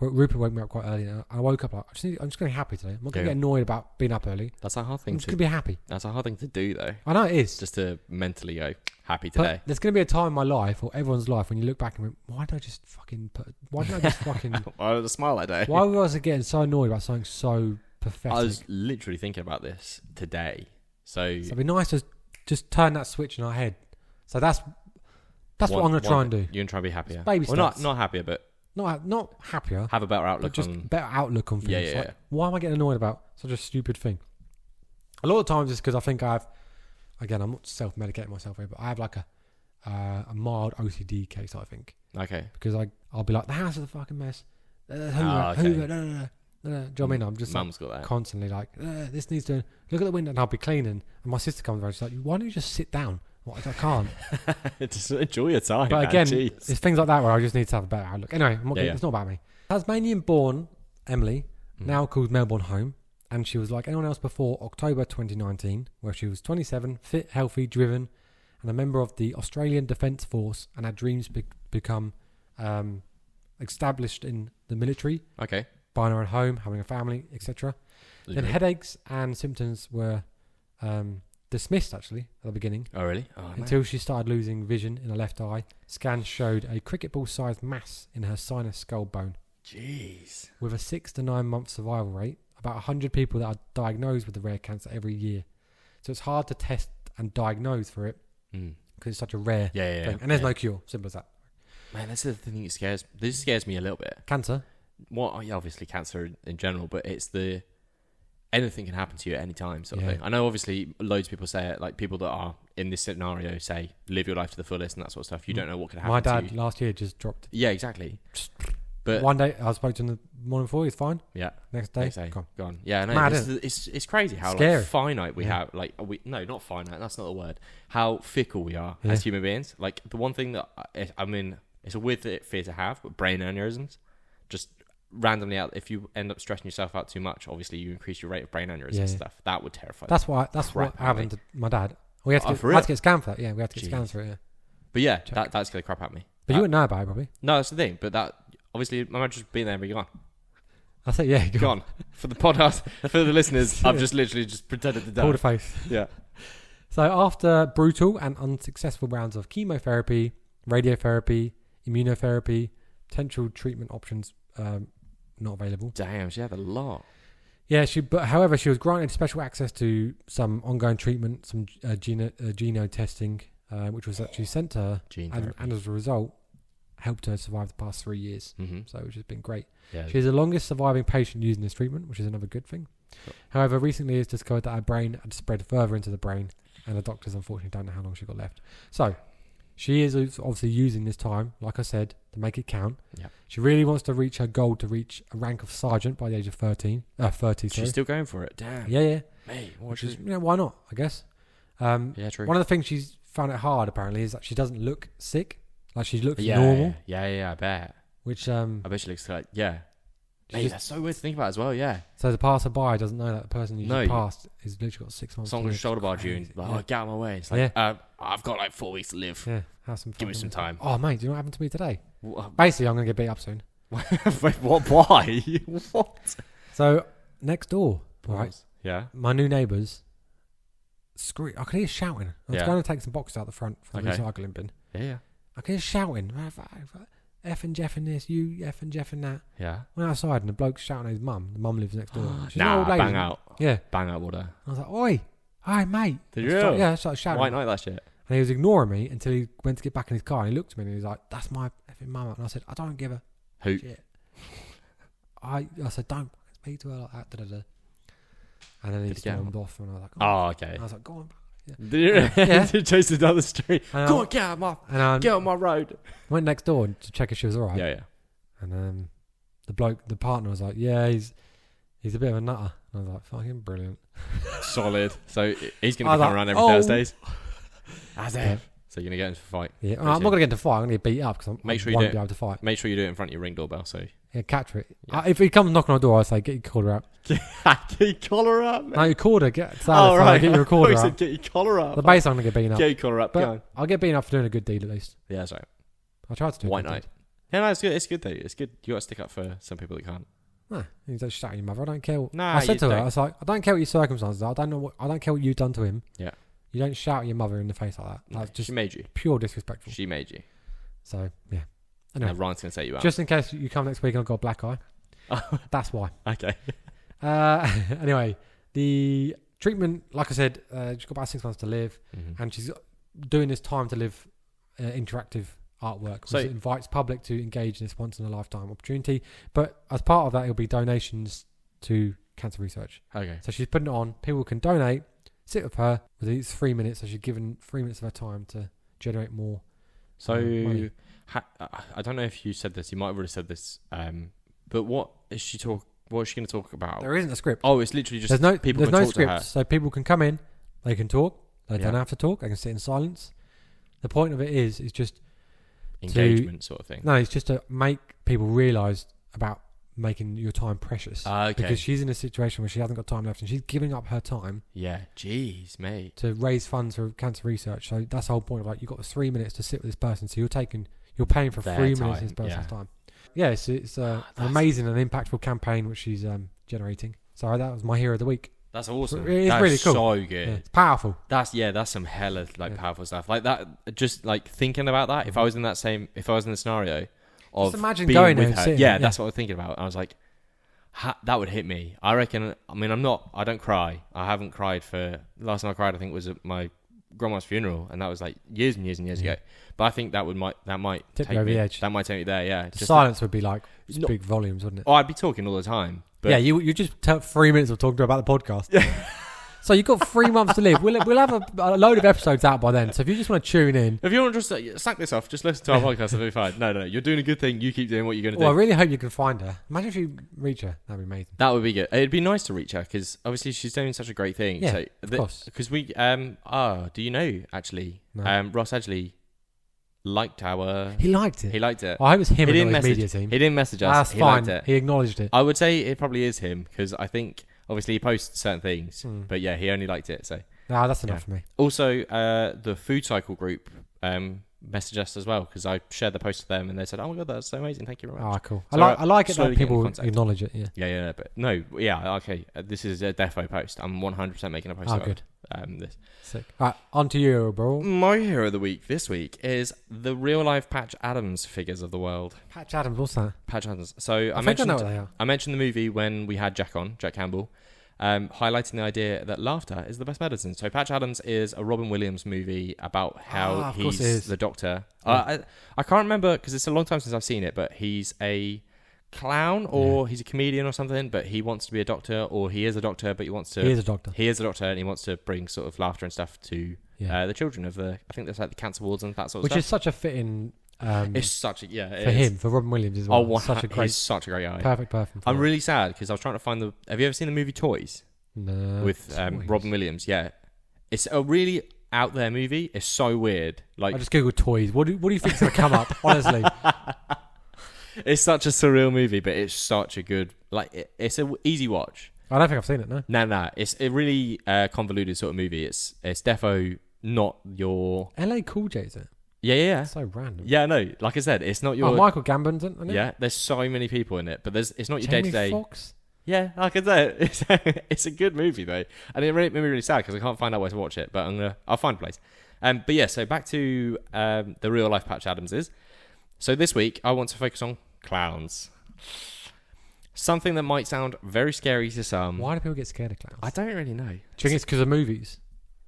Rupert woke me up quite early. And I woke up like, I'm just going to be happy today. I'm not going to get annoyed about being up early. That's a hard thing I'm just going to be happy. That's a hard thing to do, though. I know it is. Just to mentally go, happy today. But there's going to be a time in my life, or everyone's life, when you look back and went, why didn't I just fucking... Why was a smile that day? Why was I getting so annoyed about something so pathetic? I was literally thinking about this today. So it'd be nice to just turn that switch in our head. So that's what I'm going to try and do. You're going to try and be happier. It's baby steps. Not happier, but... Not happier. Have a better outlook just on... better outlook on things. Yeah. Like, why am I getting annoyed about such a stupid thing? A lot of times it's because I think again, I'm not self-medicating myself here, but I have like a mild OCD case, I think. Okay. Because I'll be like, the house is a fucking mess. Hoover, okay. do you know what I mean? I'm just Mum's got that. Constantly like, this needs to... Look at the window, and I'll be cleaning. And my sister comes around, she's like, why don't you just sit down? What, I can't. Just enjoy your time. But man. again, it's things like that where I just need to have a better outlook. Anyway, it's not about me. Tasmanian-born Emily now calls Melbourne home, and she was like anyone else before October 2019, where she was 27, fit, healthy, driven, and a member of the Australian Defence Force, and had dreams become established in the military. Okay. Buying her own home, having a family, etc. Then headaches and symptoms were dismissed actually at the beginning. Oh really? Until she started losing vision in her left eye. Scans showed a cricket ball sized mass in her sinus skull bone. Jeez. With a 6 to 9 month survival rate, about 100 people that are diagnosed with the rare cancer every year. So it's hard to test and diagnose for it because it's such a rare thing. And there's no cure. Simple as that. Man, that's the thing that scares me a little bit. Cancer? Well, yeah, obviously cancer in general, but it's anything can happen to you at any time sort of thing. I know obviously loads of people say it, like people that are in this scenario say live your life to the fullest and that sort of stuff. You don't know what can happen to you. My dad last year just dropped. Yeah, exactly. But one day I spoke to him the morning before, he's fine. Yeah. Next day, gone. Yeah, no, mad, it's crazy how like, finite we have. Like not finite. That's not the word. How fickle we are as human beings. Like the one thing that I mean, it's a weird fear to have, but brain aneurysms, just randomly out. If you end up stressing yourself out too much, obviously you increase your rate of brain aneurysms and stuff. That would terrify. That's what happened to my dad. We had to get scanned for that. Yeah, we had to get scanned for it. Yeah. But yeah, that's gonna crap at me. But you wouldn't know about it probably. No, that's the thing. But that obviously, my manager's been there and be gone. I said, yeah, gone. For the podcast, for the listeners, I've just literally pretended to die. Pulled a face. Yeah. So after brutal and unsuccessful rounds of chemotherapy, radiotherapy, immunotherapy, potential treatment options not available. Damn, she had a lot. Yeah, however, she was granted special access to some ongoing treatment, some geno testing, which was actually sent to her, and as a result, helped her survive the past 3 years. So, which has been great. Yeah. She's the longest surviving patient using this treatment, which is another good thing. Cool. However, recently it's discovered that her brain had spread further into the brain, and the doctors unfortunately don't know how long she got left. So, she is obviously using this time, like I said, to make it count. Yeah. She really wants to reach her goal to reach a rank of sergeant by the age of 30. She's still going for it. Damn. Yeah. Mate, which is, why not, I guess. Yeah, true. One of the things she's found it hard, apparently, is that she doesn't look sick. Like, she looks normal. Yeah, I bet. Which, I bet she looks like, Mate, that's so weird to think about as well, yeah. So the passerby doesn't know that the person you just passed is literally got 6 months. Someone shoulder barred you and like, get out of my way. It's like, I've got like 4 weeks to live. Yeah, give me some time. Oh, mate, do you know what happened to me today? Basically, I'm going to get beat up soon. Wait, what? Why? What? So, next door, right? Yeah. My new neighbours, I could hear shouting. I was going to take some boxes out the front for the recycling bin. Yeah. I could hear shouting. F and Jeff in this, you F and Jeff in that. Yeah. Went outside and the bloke's shouting at his mum. The mum lives next door. She's nah, an old lady. Bang out. Yeah. Bang out water. I was like, oi, hi mate. Did you? I started shouting. White night that shit. And he was ignoring me until he went to get back in his car and he looked at me and he was like, that's my effing mum. And I said, I don't give a shit. I said, don't speak to her like that. Da, da, da. And then he Did he get stormed off, and I was like, Oh, okay. I was like, go on. Yeah. Chasing down the street. And Go on, get out of my road. Went next door to check if she was all right. Yeah. And the partner was like, yeah, he's a bit of a nutter. And I was like, fucking brilliant. Solid. So he's going to come around every Thursdays. As if. So you're going to get into a fight. Yeah, I'm not going to get into a fight. I'm going to get beat up because I won't be able to fight. Make sure you do it in front of your Ring doorbell. So yeah, catch it. Yeah. If he comes knocking on the door, I say, get your collar out. Get your collar up, man. No, your collar. Get your recorder out. Get your collar up. The base I'm going to get beaten up. Get your collar up. But I'll get beaten up for doing a good deed at least. Yeah, that's right. I tried to do White Knight. Yeah, no, it's good. It's good though. It's good. You got to stick up for some people that can't. No, you don't shout at your mother. I don't care. Nah, I said to her, I was like, I don't care what your circumstances are. I don't care what you've done to him. Yeah. You don't shout at your mother in the face like that. That's just she made you. Pure disrespectful. She made you. So yeah. Anyway, and Ryan's gonna take you out. Just in case you come next week and I've got a black eye. That's why. Okay. Anyway, the treatment, like I said, she's got about 6 months to live, and she's doing this time to live interactive artwork, which invites public to engage in this once in a lifetime opportunity. But as part of that, it'll be donations to cancer research. Okay. So she's putting it on. People can donate, sit with her with these 3 minutes. So she's given 3 minutes of her time to generate more. So I don't know if you said this. You might have already said this. But what is she going to talk about? There isn't a script. Oh, it's literally just there's no script. So people can come in, they can talk. They don't have to talk. They can sit in silence. The point of it is just engagement sort of thing. No, it's just to make people realise about making your time precious. Okay. Because she's in a situation where she hasn't got time left and she's giving up her time. Yeah. Jeez, mate. To raise funds for cancer research. So that's the whole point of like, you've got 3 minutes to sit with this person. So you're paying for 3 minutes of this person's time. Yeah, it's an amazing and impactful campaign which she's generating. So that was my hero of the week. That's awesome. It's really cool. So good. Yeah, it's powerful. That's some hella powerful stuff. Like that. Just like thinking about that. If I was in the scenario of just imagine being going with there her, that's what I was thinking about. I was like, that would hit me. I reckon. I mean, I don't cry. I haven't cried for. Last time I cried, I think, was at my grandma's funeral, and that was like years and years and years ago. But I think that might tip take over me. The edge. That might take me there. Yeah. The silence would be like big volumes, wouldn't it? Oh, I'd be talking all the time. But yeah, you just took 3 minutes of talking to her about the podcast. So you've got 3 months to live. We'll have a load of episodes out by then. So if you just want to tune in, if you want to just sack this off, just listen to our podcast. It'll be fine. No, you're doing a good thing. You keep doing what you're going to do. Well, I really hope you can find her. Imagine if you reach her. That'd be amazing. That would be good. It'd be nice to reach her because obviously she's doing such a great thing. Yeah, so of course. Because we do you know actually? No. Ross actually liked our. He liked it. He liked it. I hope it's him and not his media team. He didn't message us. That's he fine. Liked it. He acknowledged it. I would say it probably is him because I think obviously he posts certain things, but yeah, he only liked it. So that's enough for me. Also, the Food Cycle group messaged us as well because I shared the post to them and they said, "Oh my god, that's so amazing! Thank you very much." Oh, cool. So I like it that people acknowledge it. Yeah. Yeah. But no, yeah, okay. This is a defo post. I'm 100% making a post. Oh, about good. This. Sick. All right, on to you, bro. My hero of the week this week is the real life Patch Adams figures of the world. Patch Adams, what's that? Patch Adams. So I think I know what they are. I mentioned the movie when we had Jack Campbell, highlighting the idea that laughter is the best medicine. So Patch Adams is a Robin Williams movie about how he's the doctor. I can't remember because it's a long time since I've seen it, but he's a clown or he's a comedian or something, but he wants to be a doctor, or he is a doctor, but he is a doctor and he wants to bring sort of laughter and stuff to the children of I think there's like the cancer wards and that sort of stuff. Which is such a fitting it's such a for him, for Robin Williams as well. He's such a great guy. Perfect person. I'm really sad because I was trying to find have you ever seen the movie Toys? No. With Robin Williams, yeah. It's a really out there movie. It's so weird. Like I just googled Toys. What do you think's gonna come up? Honestly. It's such a surreal movie, but it's such a good it's an easy watch. I don't think I've seen it, no. No. It's a really convoluted sort of movie. It's defo not your LA Cool J, is it? Yeah. That's so random. Yeah, no. Like I said, it's not your. Oh, Michael Gambon's in it. Yeah, there's so many people in it, but it's not your Jamie day-to-day. Foxx? Yeah, like I said, it's a good movie though, and it made me really sad because I can't find out where to watch it. But I'll find a place. But yeah, so back to the real life Patch Adams is. So this week I want to focus on clowns. Something that might sound very scary to some. Why do people get scared of clowns? I don't really know. Do you think it's because of movies?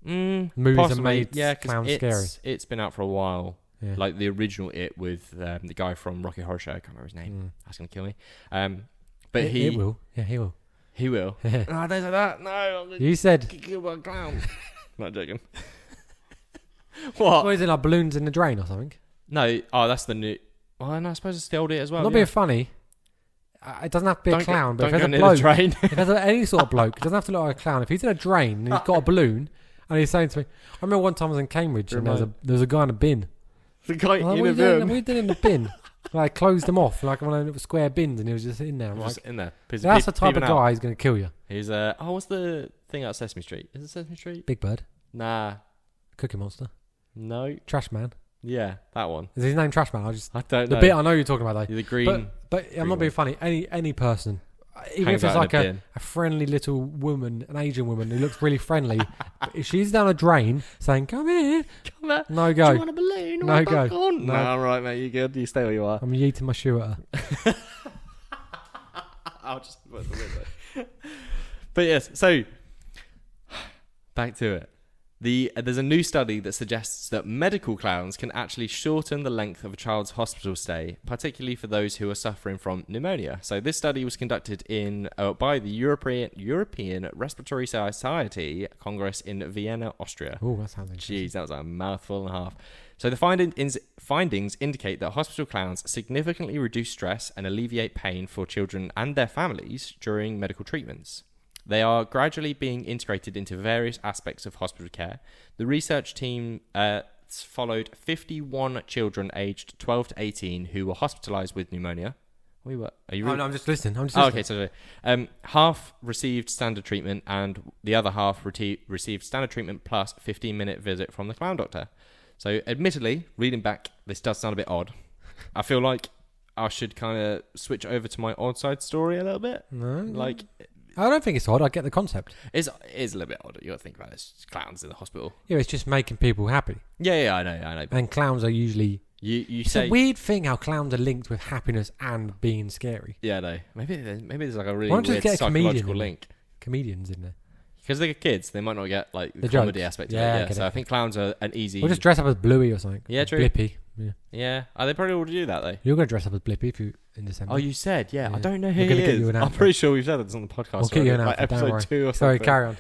Movies possibly, have made clowns scary. It's been out for a while. Yeah. Like the original It with the guy from Rocky Horror Show. I can't remember his name. That's going to kill me. But he will. Yeah, he will. He will. Yeah. No, don't say that. No, I'm going You said. to kill by a clown. Not joking. What? What is it, like balloons in the drain or something? No. Oh, that's the new. Well, no, I suppose it's the old it as well. Not being funny. It doesn't have to be a clown, but if there's a bloke, if there's any sort of bloke, it doesn't have to look like a clown. If he's in a drain and he's got a balloon, and he's saying to me, I remember one time I was in Cambridge and there was a guy in a bin. The guy like, in a bin. What are you doing in the bin? Like, closed them off like one of those square bins, and he was just in there. I'm like, in there. That's the type of guy who's going to kill you. He's what's the thing out Sesame Street? Is it Sesame Street? Big Bird. Nah. Cookie Monster. No. Trash Man. Yeah, that one. Is his name Trash Man? I don't know. The bit I know you're talking about though. The green. But I'm not being funny. Any person, even if it's like a friendly little woman, an Asian woman who looks really friendly, if she's down a drain saying, "Come here, come here, no go." Do you want a balloon? No go. No, all right, mate. You good? You stay where you are. I'm yeeting my shoe at her. I'll just put the window. But yes, so back to it. There's a new study that suggests that medical clowns can actually shorten the length of a child's hospital stay, particularly for those who are suffering from pneumonia. So this study was conducted by the European Respiratory Society Congress in Vienna, Austria. Oh, that sounds interesting. Jeez, that was a mouthful and a half. So the findings indicate that hospital clowns significantly reduce stress and alleviate pain for children and their families during medical treatments. They are gradually being integrated into various aspects of hospital care. The research team followed 51 children aged 12 to 18 who were hospitalised with pneumonia. Are you? No, I'm just listening. Okay, sorry. Half received standard treatment, and the other half received standard treatment plus 15-minute visit from the clown doctor. So, admittedly, reading back, this does sound a bit odd. I feel like I should kind of switch over to my odd side story a little bit. No. I don't think it's odd. I get the concept. It is a little bit odd. You got to think about this. Clowns in the hospital. Yeah, it's just making people happy. Yeah, I know. And clowns are usually... It's a weird thing how clowns are linked with happiness and being scary. Yeah, no. Maybe there's like a really weird psychological link. Comedians in there. Because they're kids, they might not get like the comedy aspect of it. Yeah, so I think clowns are an easy... Or just dress up as Bluey or something. Yeah, true. Blippy. Yeah. They probably already do that though. You're going to dress up as Blippy if you in December. Oh, you said, yeah. I don't know who he is. I'm pretty sure we've said this on the podcast. We'll get you an outfit, like episode 2 or something. Sorry, carry on.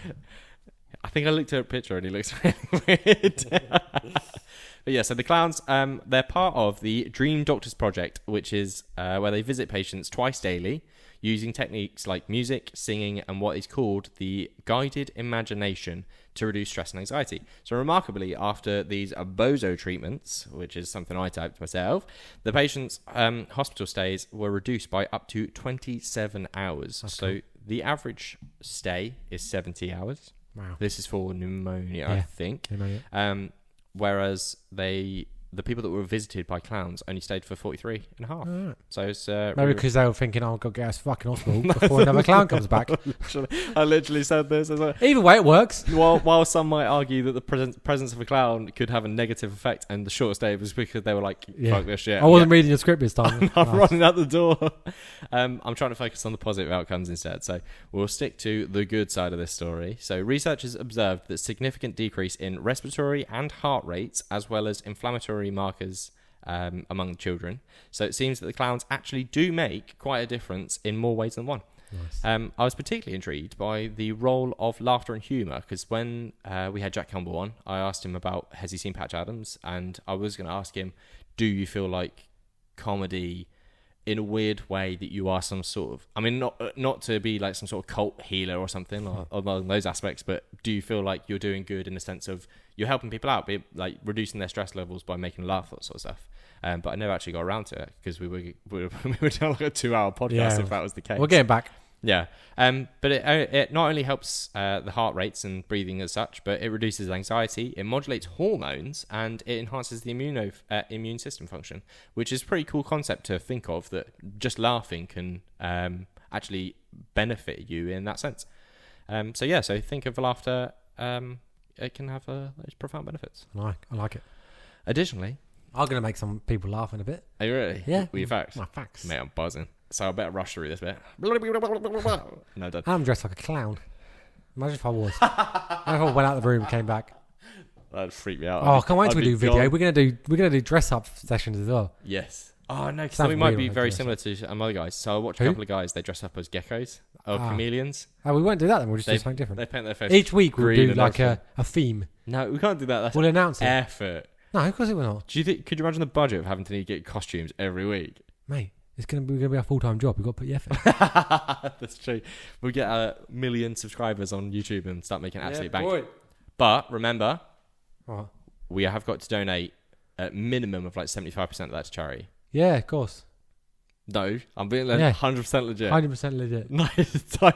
I think I looked at a picture and he looks really weird. But yeah, so the clowns, they're part of the Dream Doctors Project, which is where they visit patients twice daily using techniques like music, singing, and what is called the guided imagination to reduce stress and anxiety. So remarkably, after these bozo treatments, which is something I typed myself, the patient's hospital stays were reduced by up to 27 hours. Okay. So the average stay is 70 hours. Wow. This is for pneumonia, I think. Pneumonia. Whereas the people that were visited by clowns only stayed for 43 and a half. Right. So it's... maybe because they were thinking, I'll go get us fucking hospital before another clown comes back. I literally said this. Either way, it works. While some might argue that the presence of a clown could have a negative effect and the short stay was because they were like, fuck this shit. I wasn't reading your script this time. I'm running out the door. I'm trying to focus on the positive outcomes instead. So we'll stick to the good side of this story. So researchers observed that significant decrease in respiratory and heart rates as well as inflammatory markers among children. So it seems that the clowns actually do make quite a difference in more ways than one. Nice. I was particularly intrigued by the role of laughter and humour because when we had Jack Campbell on, I asked him about has he seen Patch Adams, and I was going to ask him, do you feel like comedy in a weird way that you are some sort of, I mean, not to be like some sort of cult healer or something or along those aspects, but do you feel like you're doing good in the sense of you're helping people out, like reducing their stress levels by making them laugh, that sort of stuff. But I never actually got around to it because we were doing like a 2-hour podcast if that was the case. We're getting back. Yeah. But it not only helps the heart rates and breathing as such, but it reduces anxiety, it modulates hormones, and it enhances the immune system function, which is a pretty cool concept to think of, that just laughing can actually benefit you in that sense. So think of laughter. It can have profound benefits. I like it. Additionally, I'm going to make some people laugh in a bit. Are you really? Yeah. With your facts? My facts. Mate, I'm buzzing. So I better rush through this bit. No, done. I'm dressed like a clown. Imagine if I was. Imagine if I went out of the room and came back. That'd freak me out. Oh, can't wait till we do video. We're gonna do dress up sessions as well. Yes. Oh, no, because Sounds we might real, be very actually, similar to some other guys. So I watched a Who? couple of guys, they dress up as geckos or chameleons. Oh, we won't do that then. We'll just do They- something different. They paint their face. Each week we'll green do and like everything. a theme. No, we can't do that. That's We'll announce it. effort. No, of course it will not. Do you think? Could you imagine the budget of having to get costumes every week? Mate, it's going to be a full-time job. We've got to put the effort. That's true. We'll get 1 million subscribers on YouTube and start making absolute bank. boy. But remember, Right. we have got to donate a minimum of like 75% of that to charity. Yeah, of course. No, I'm being Yeah. 100% legit. 100% legit. No,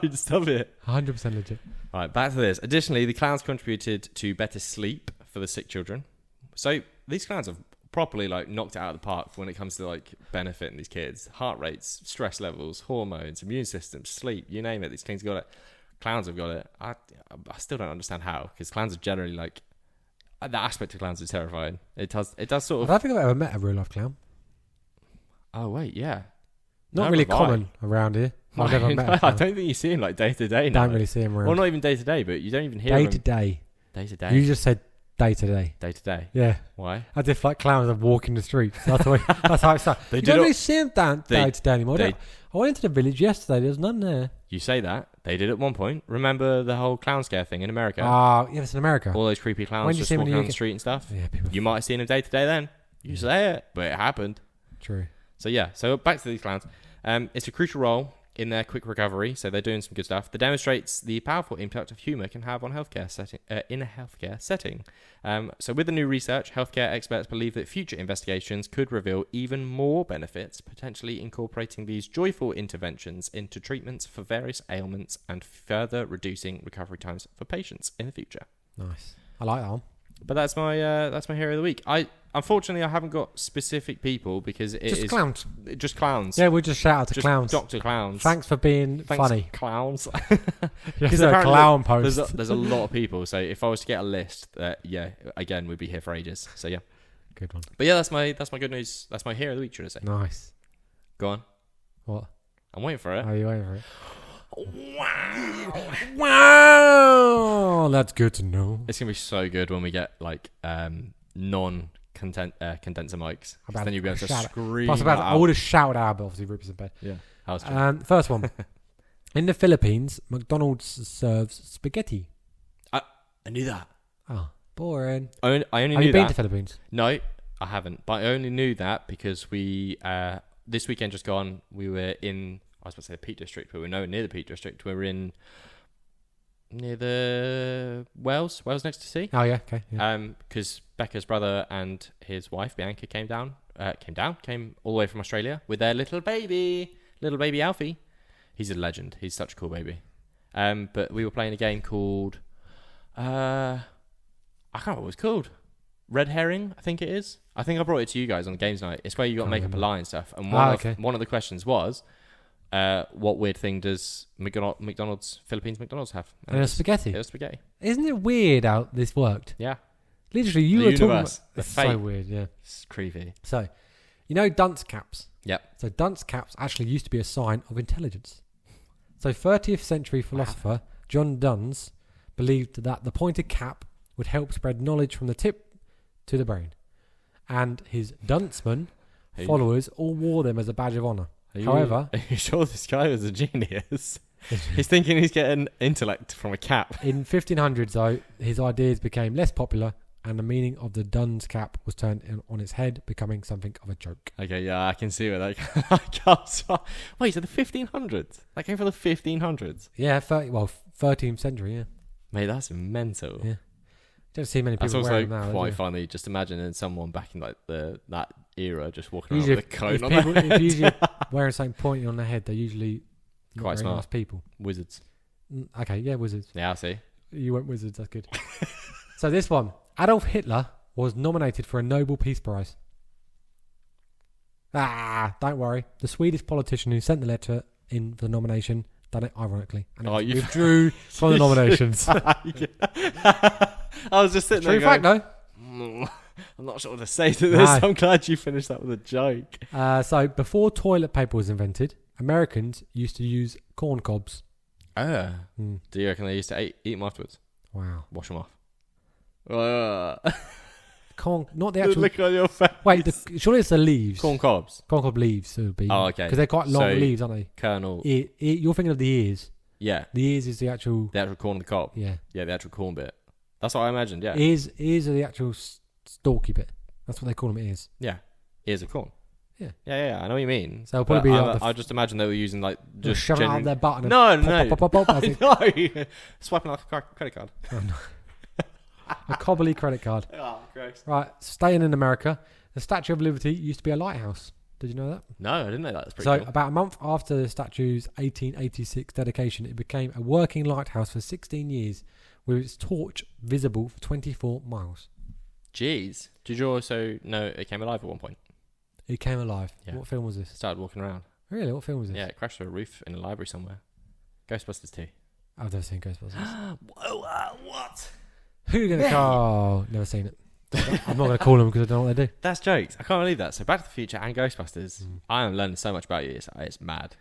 don't stop it. 100% legit. All right, back to this. Additionally, the clowns contributed to better sleep for the sick children. So these clowns have properly like knocked it out of the park when it comes to like benefiting these kids. Heart rates, stress levels, hormones, immune systems, sleep, you name it. These things got it. Clowns have got it. I still don't understand how, because clowns are generally like, the aspect of clowns is terrifying. It does sort I of. don't think I've ever met a real-life clown. Oh wait, yeah. Not No, really have I. common around here. I've never met a I clown. don't think you see him like day to day now. Don't really see him around. Well, not even day to day, but you don't even hear Day him to day. day to day. You just said day to day. Day to day. Yeah. Why? As if like clowns are walking the streets. That's how it starts. They You did don't it- really see them day to day anymore. they- I went into the village yesterday. There's none there. You say that. They did at one point. Remember the whole clown scare thing in America? Yeah, it's in America. All those creepy When clowns did you just see them in walking the down the UK? street and stuff. Yeah, people. You might have seen them day to day then. You say it, but it happened. True. So yeah, so back to these clowns. It's a crucial role in their quick recovery, so they're doing some good stuff. That demonstrates the powerful impact of humour can have on healthcare setting in a healthcare setting. So with the new research, healthcare experts believe that future investigations could reveal even more benefits, potentially incorporating these joyful interventions into treatments for various ailments and further reducing recovery times for patients in the future. Nice. I like that one. But that's my hero of the week. Unfortunately I haven't got specific people because it Just is clowns. just clowns. Yeah, we'll just shout out to Just clowns. Dr. Clowns. Thanks for being Thanks, funny. clowns. Because a clown post. There's a lot of people, so if I was to get a list, again, we'd be here for ages. So yeah, Good one. but yeah, that's my good news. That's my hero of the week, should I say? Nice. Go on, What? I'm waiting for it. Are you waiting for it? Wow, Wow, that's good to know. it's gonna be so good when we get like condenser mics. About Then you'll be able to shout it. scream. I would have shouted out, but obviously Rupert in bed. Yeah, that was true. First one. In the Philippines, McDonald's serves spaghetti. I knew that. Oh, boring. I only Have knew you been that. to Philippines? No, I haven't. But I only knew that because we this weekend just gone. We were in. I was about to say the Peak District, but we're nowhere near the Peak District. We're in near the Wales next to sea. Oh, yeah, okay. Yeah. Because Becca's brother and his wife Bianca came all the way from Australia with their little baby Alfie. He's a legend. He's such a cool baby. But we were playing a game called I can't remember what it was called. Red Herring, I think it is. I think I brought it to you guys on games night. It's where you got to make up a lie and stuff. And one of the questions was, what weird thing does Philippines McDonald's have? And it was spaghetti. It was spaghetti. Isn't it weird how this worked? Yeah. Literally, you The were talking universe, about... the It's fate. so weird, yeah. It's creepy. So, you know dunce caps? Yep. So dunce caps actually used to be a sign of intelligence. So 30th century philosopher John Duns believed that the pointed cap would help spread knowledge from the tip to the brain. And his duncemen followers all wore them as a badge of honour. However... Are you sure this guy was a genius? He's thinking he's getting intellect from a cap. In 1500s, though, his ideas became less popular and the meaning of the dunce cap was turned on its head, becoming something of a joke. Okay, yeah, I can see where that comes from. Wait, so the 1500s? That came from the 1500s? Yeah, 13th century, yeah. Mate, that's mental. Yeah. Don't see many people That's also wearing them now. quite do funny. Just imagining someone back in like that era just walking you? around with a cone if on people, their if head. usually wearing something pointy on their head, they're usually not Quite very smart. nice people. Wizards. Okay, yeah, wizards. Yeah, I see. You went wizards, that's good. So this one. Adolf Hitler was nominated for a Nobel Peace Prize. Don't worry. The Swedish politician who sent the letter in for the nomination done it ironically. And You withdrew from the nominations. I was just sitting True there fact, though. I'm not sure what to say to this. No. I'm glad you finished that with a joke. So before toilet paper was invented, Americans used to use corn cobs. Do you reckon they used to eat them afterwards? Wow. Wash them off. not the actual. Look on your face. Wait, surely it's the leaves. Corn cobs. Corn cob leaves. It would be. Oh, okay. Because they're quite long leaves, aren't they? Kernel. You're thinking of the ears. Yeah. The ears is the actual. The actual corn of the cob. Yeah. Yeah, the actual corn bit. That's what I imagined. Yeah. Ears are the actual stalky bit. That's what they call them. Ears. Yeah. Ears of corn. Yeah. Yeah. I know what you mean. So it'll probably be. I just imagine they were using like just shove it out of their butt. And No. no. Swiping like a credit card. Oh, no. A cobbly credit card. Oh, gross. Right, staying in America, the Statue of Liberty used to be a lighthouse. Did you know that? No, I didn't know that. That's pretty So cool. about a month after the statue's 1886 dedication, it became a working lighthouse for 16 years, with its torch visible for 24 miles. Jeez. Did you also know it came alive at one point? It came alive. Yeah. What film was this? It started walking around. Really? What film was this? Yeah, it crashed through a roof in a library somewhere. Ghostbusters 2. I've never seen Ghostbusters. Whoa, what? Who are you going to call? Never seen it. I'm not going to call them because I don't know what they do. That's jokes. I can't believe that. So Back to the Future and Ghostbusters. I am learning so much about you. It's mad.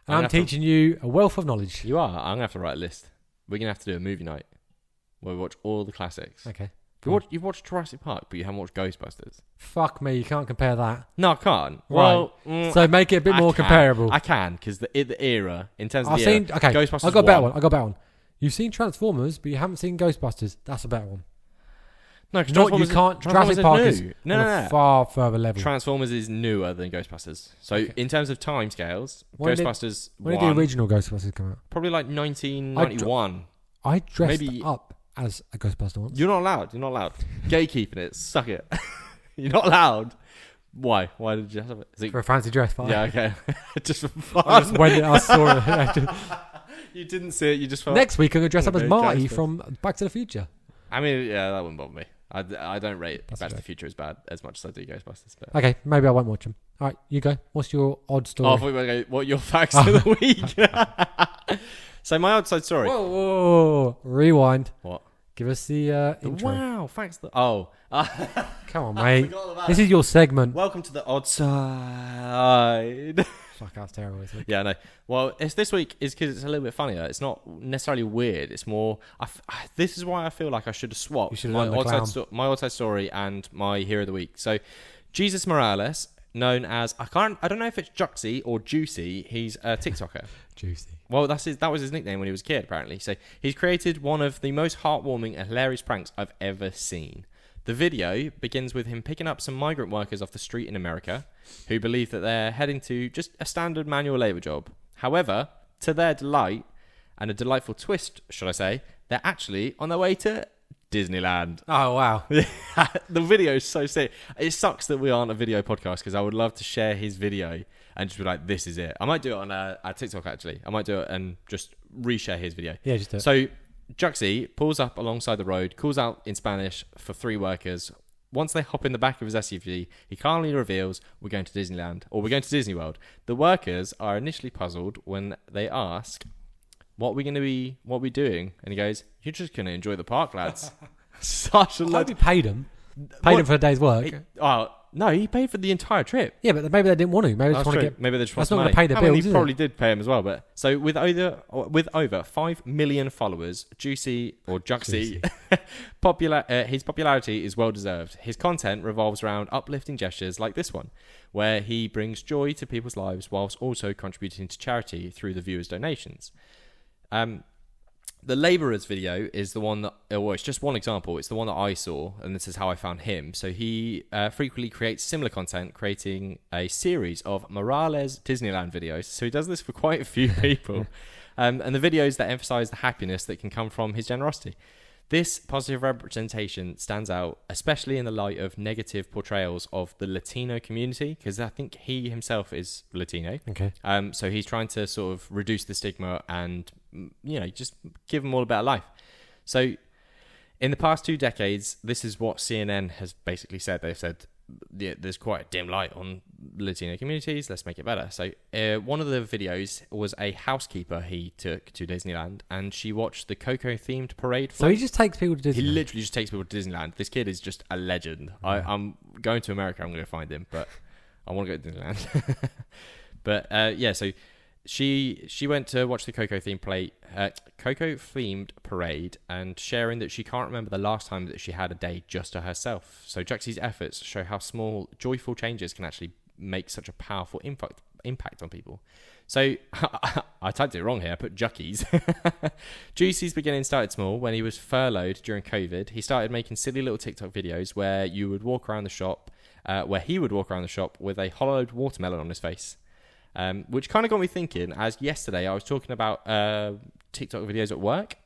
And I'm teaching you a wealth of knowledge. You are. I'm going to have to write a list. We're going to have to do a movie night where we watch all the classics. Okay. You've watched Jurassic Park, but you haven't watched Ghostbusters. Fuck me, you can't compare that. No, I can't. Right. Well, So make it a bit more comparable. I can, because the era, in terms of I've the seen. era, Okay, Ghostbusters I got a better one. I got a better one. You've seen Transformers, but you haven't seen Ghostbusters. That's a better one. No, because You can't. Jurassic Park is on a far further level. Transformers is newer than Ghostbusters. So in terms of timescales, When did- Ghostbusters When did the original Ghostbusters come out? probably like 1991. I dressed Maybe- up as a Ghostbuster once. You're not allowed. Gatekeeping it. Suck it. You're not allowed. Why? Why did you have it? Is it For a fancy dress party. yeah, okay. Just for I fun. just went. I saw it. You didn't see it. You just felt. Next week I'm gonna dress up as Okay, Marty Ghostbusters. from Back to the Future. I mean, yeah, that wouldn't bother me. I don't rate That's Back to right. the Future as bad as much as I do Ghostbusters. But Okay, maybe I won't watch them. All right, you go. What's your odd story? I thought we were going to go, what are your facts of the week? So my outside story. Whoa. Rewind. What? Give us the intro. Wow, facts. Come Come on, mate. This is your segment. Welcome to the odd side. Fuck, that's terrible. Isn't it? Yeah, no. Well, this week is because it's a little bit funnier. It's not necessarily weird. It's more. This is why I feel like I should have swapped You should my have done the odd clown. my odd side story and my hero of the week. So, Jesus Morales, known as I don't know if it's Juxy or Juicy. He's a TikToker. Juicy. Well, that was his nickname when he was a kid, apparently. So he's created one of the most heartwarming and hilarious pranks I've ever seen. The video begins with him picking up some migrant workers off the street in America who believe that they're heading to just a standard manual labour job. However, to their delight, and a delightful twist, should I say, they're actually on their way to Disneyland. Oh, wow. The video is so sick. It sucks that we aren't a video podcast because I would love to share his video and just be like, this is it. I might do it on a TikTok, actually. I might do it and just reshare his video. Yeah, just do it. So Juxy pulls up alongside the road, calls out in Spanish for 3 workers. Once they hop in the back of his SUV, he calmly reveals, we're going to Disneyland, or we're going to Disney World. The workers are initially puzzled when they ask, what are we doing? And he goes, you're just going to enjoy the park, lads. Such a I hope lot. you paid them. Paid them for a day's work. No, he paid for the entire trip. Yeah, but maybe they didn't want to. Maybe they just That's want to true. get. Maybe they just That's want not money. gonna pay the I mean, bills, he is probably it? did pay him as well. But so with over 5 million followers, Juicy or Juxy, his popularity is well deserved. His content revolves around uplifting gestures like this one, where he brings joy to people's lives whilst also contributing to charity through the viewers' donations. The labourers video is the one that, well, it's just one example. It's the one that I saw, and this is how I found him. So he frequently creates similar content, creating a series of Morales Disneyland videos. So he does this for quite a few people. And the videos that emphasise the happiness that can come from his generosity. This positive representation stands out, especially in the light of negative portrayals of the Latino community, because I think he himself is Latino. Okay. So he's trying to sort of reduce the stigma and, just give them all a better life. So in the past 2 decades, this is what CNN has basically said. They've said, yeah, there's quite a dim light on Latino communities. Let's make it better. So one of the videos was a housekeeper he took to Disneyland, and she watched the Coco-themed parade. So he just takes people to Disney. He literally just takes people to Disneyland. This kid is just a legend. I'm going to America. I'm going to find him, but I want to go to Disneyland. But so she went to watch the Coco themed parade, and sharing that she can't remember the last time that she had a day just to herself. So Juxie's efforts show how small, joyful changes can actually make such a powerful impact on people. So I typed it wrong here. I put Juckies. Juicie's beginning started small. When he was furloughed during COVID, he started making silly little TikTok videos where you would walk around the shop, where he would walk around the shop with a hollowed watermelon on his face. Which kind of got me thinking, as yesterday I was talking about TikTok videos at work,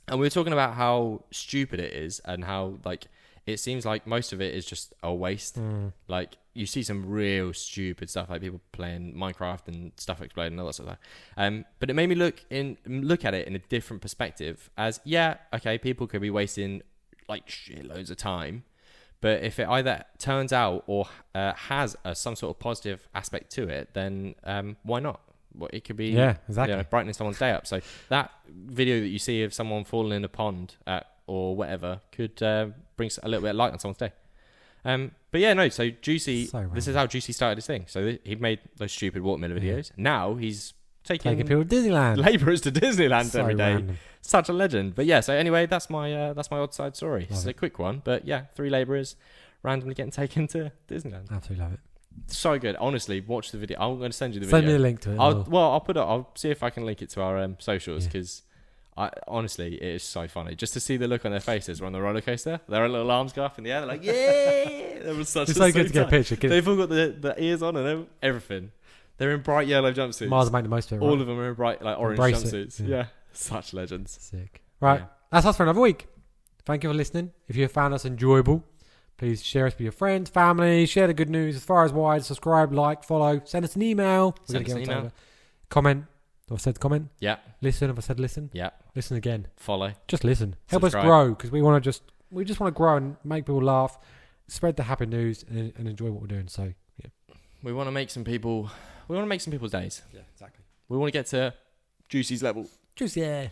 and we were talking about how stupid it is and how, like, it seems like most of it is just a waste. Like, you see some real stupid stuff, like people playing Minecraft and stuff exploding and all that sort of stuff. But it made me look at it in a different perspective, as, yeah, okay, people could be wasting like shitloads of time, but if it either turns out or has some sort of positive aspect to it, then why not? Well, it could be brightening someone's day up. So that video that you see of someone falling in a pond or whatever could bring a little bit of light on someone's day. But yeah, no, so Juicy, this is how Juicy started his thing. So he made those stupid watermelon videos. Now he's taking people to Disneyland. Labourers to Disneyland every day. Random. Such a legend. But yeah, so anyway, that's my odd side story. It's a quick one, but yeah, 3 labourers randomly getting taken to Disneyland. Absolutely love it. So good. Honestly, watch the video. I'm going to send you the video. Send me a link to it. I'll put it. I'll see if I can link it to our socials, because honestly, it is so funny just to see the look on their faces. We're on the roller coaster. Their little arms go up in the air. They're like, yeah! That was such it's a so good to get a picture. They've all got the ears on and everything. They're in bright yellow jumpsuits. Miles make the most of it. Right? All of them are in bright orange jumpsuits. Yeah, such legends. Sick. Right, that's us for another week. Thank you for listening. If you have found us enjoyable, please share us with your friends, family, share the good news as far as wide, subscribe, like, follow, send us an email. Send us an email. Comment. Have I said comment? Yeah. Listen. Have I said listen? Yeah. Listen again. Follow. Just listen. Help Subscribe. us grow, because we just want to grow and make people laugh, spread the happy news, and enjoy what we're doing. So yeah, we want to make some people's days. Yeah, exactly. We want to get to Juicy's level. Juicy.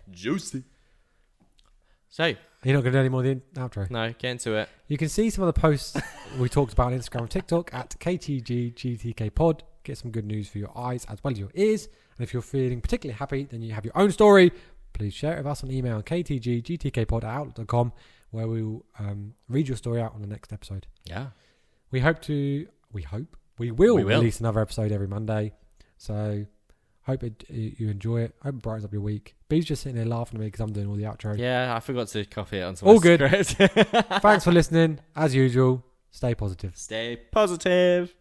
So you're not going to do any more of the outro? No, get into it. You can see some of the posts we talked about on Instagram and TikTok at KTGGTKpod. Get some good news for your eyes as well as your ears. And if you're feeling particularly happy, then you have your own story. Please share it with us on email on KTGGTKpod@outlook.com, where we will read your story out on the next episode. Yeah. We will release another episode every Monday. So hope you enjoy it. Hope it brightens up your week. Bee's just sitting there laughing at me because I'm doing all the outro. Yeah, I forgot to copy it onto all my good. script. Thanks for listening. As usual, stay positive. Stay positive.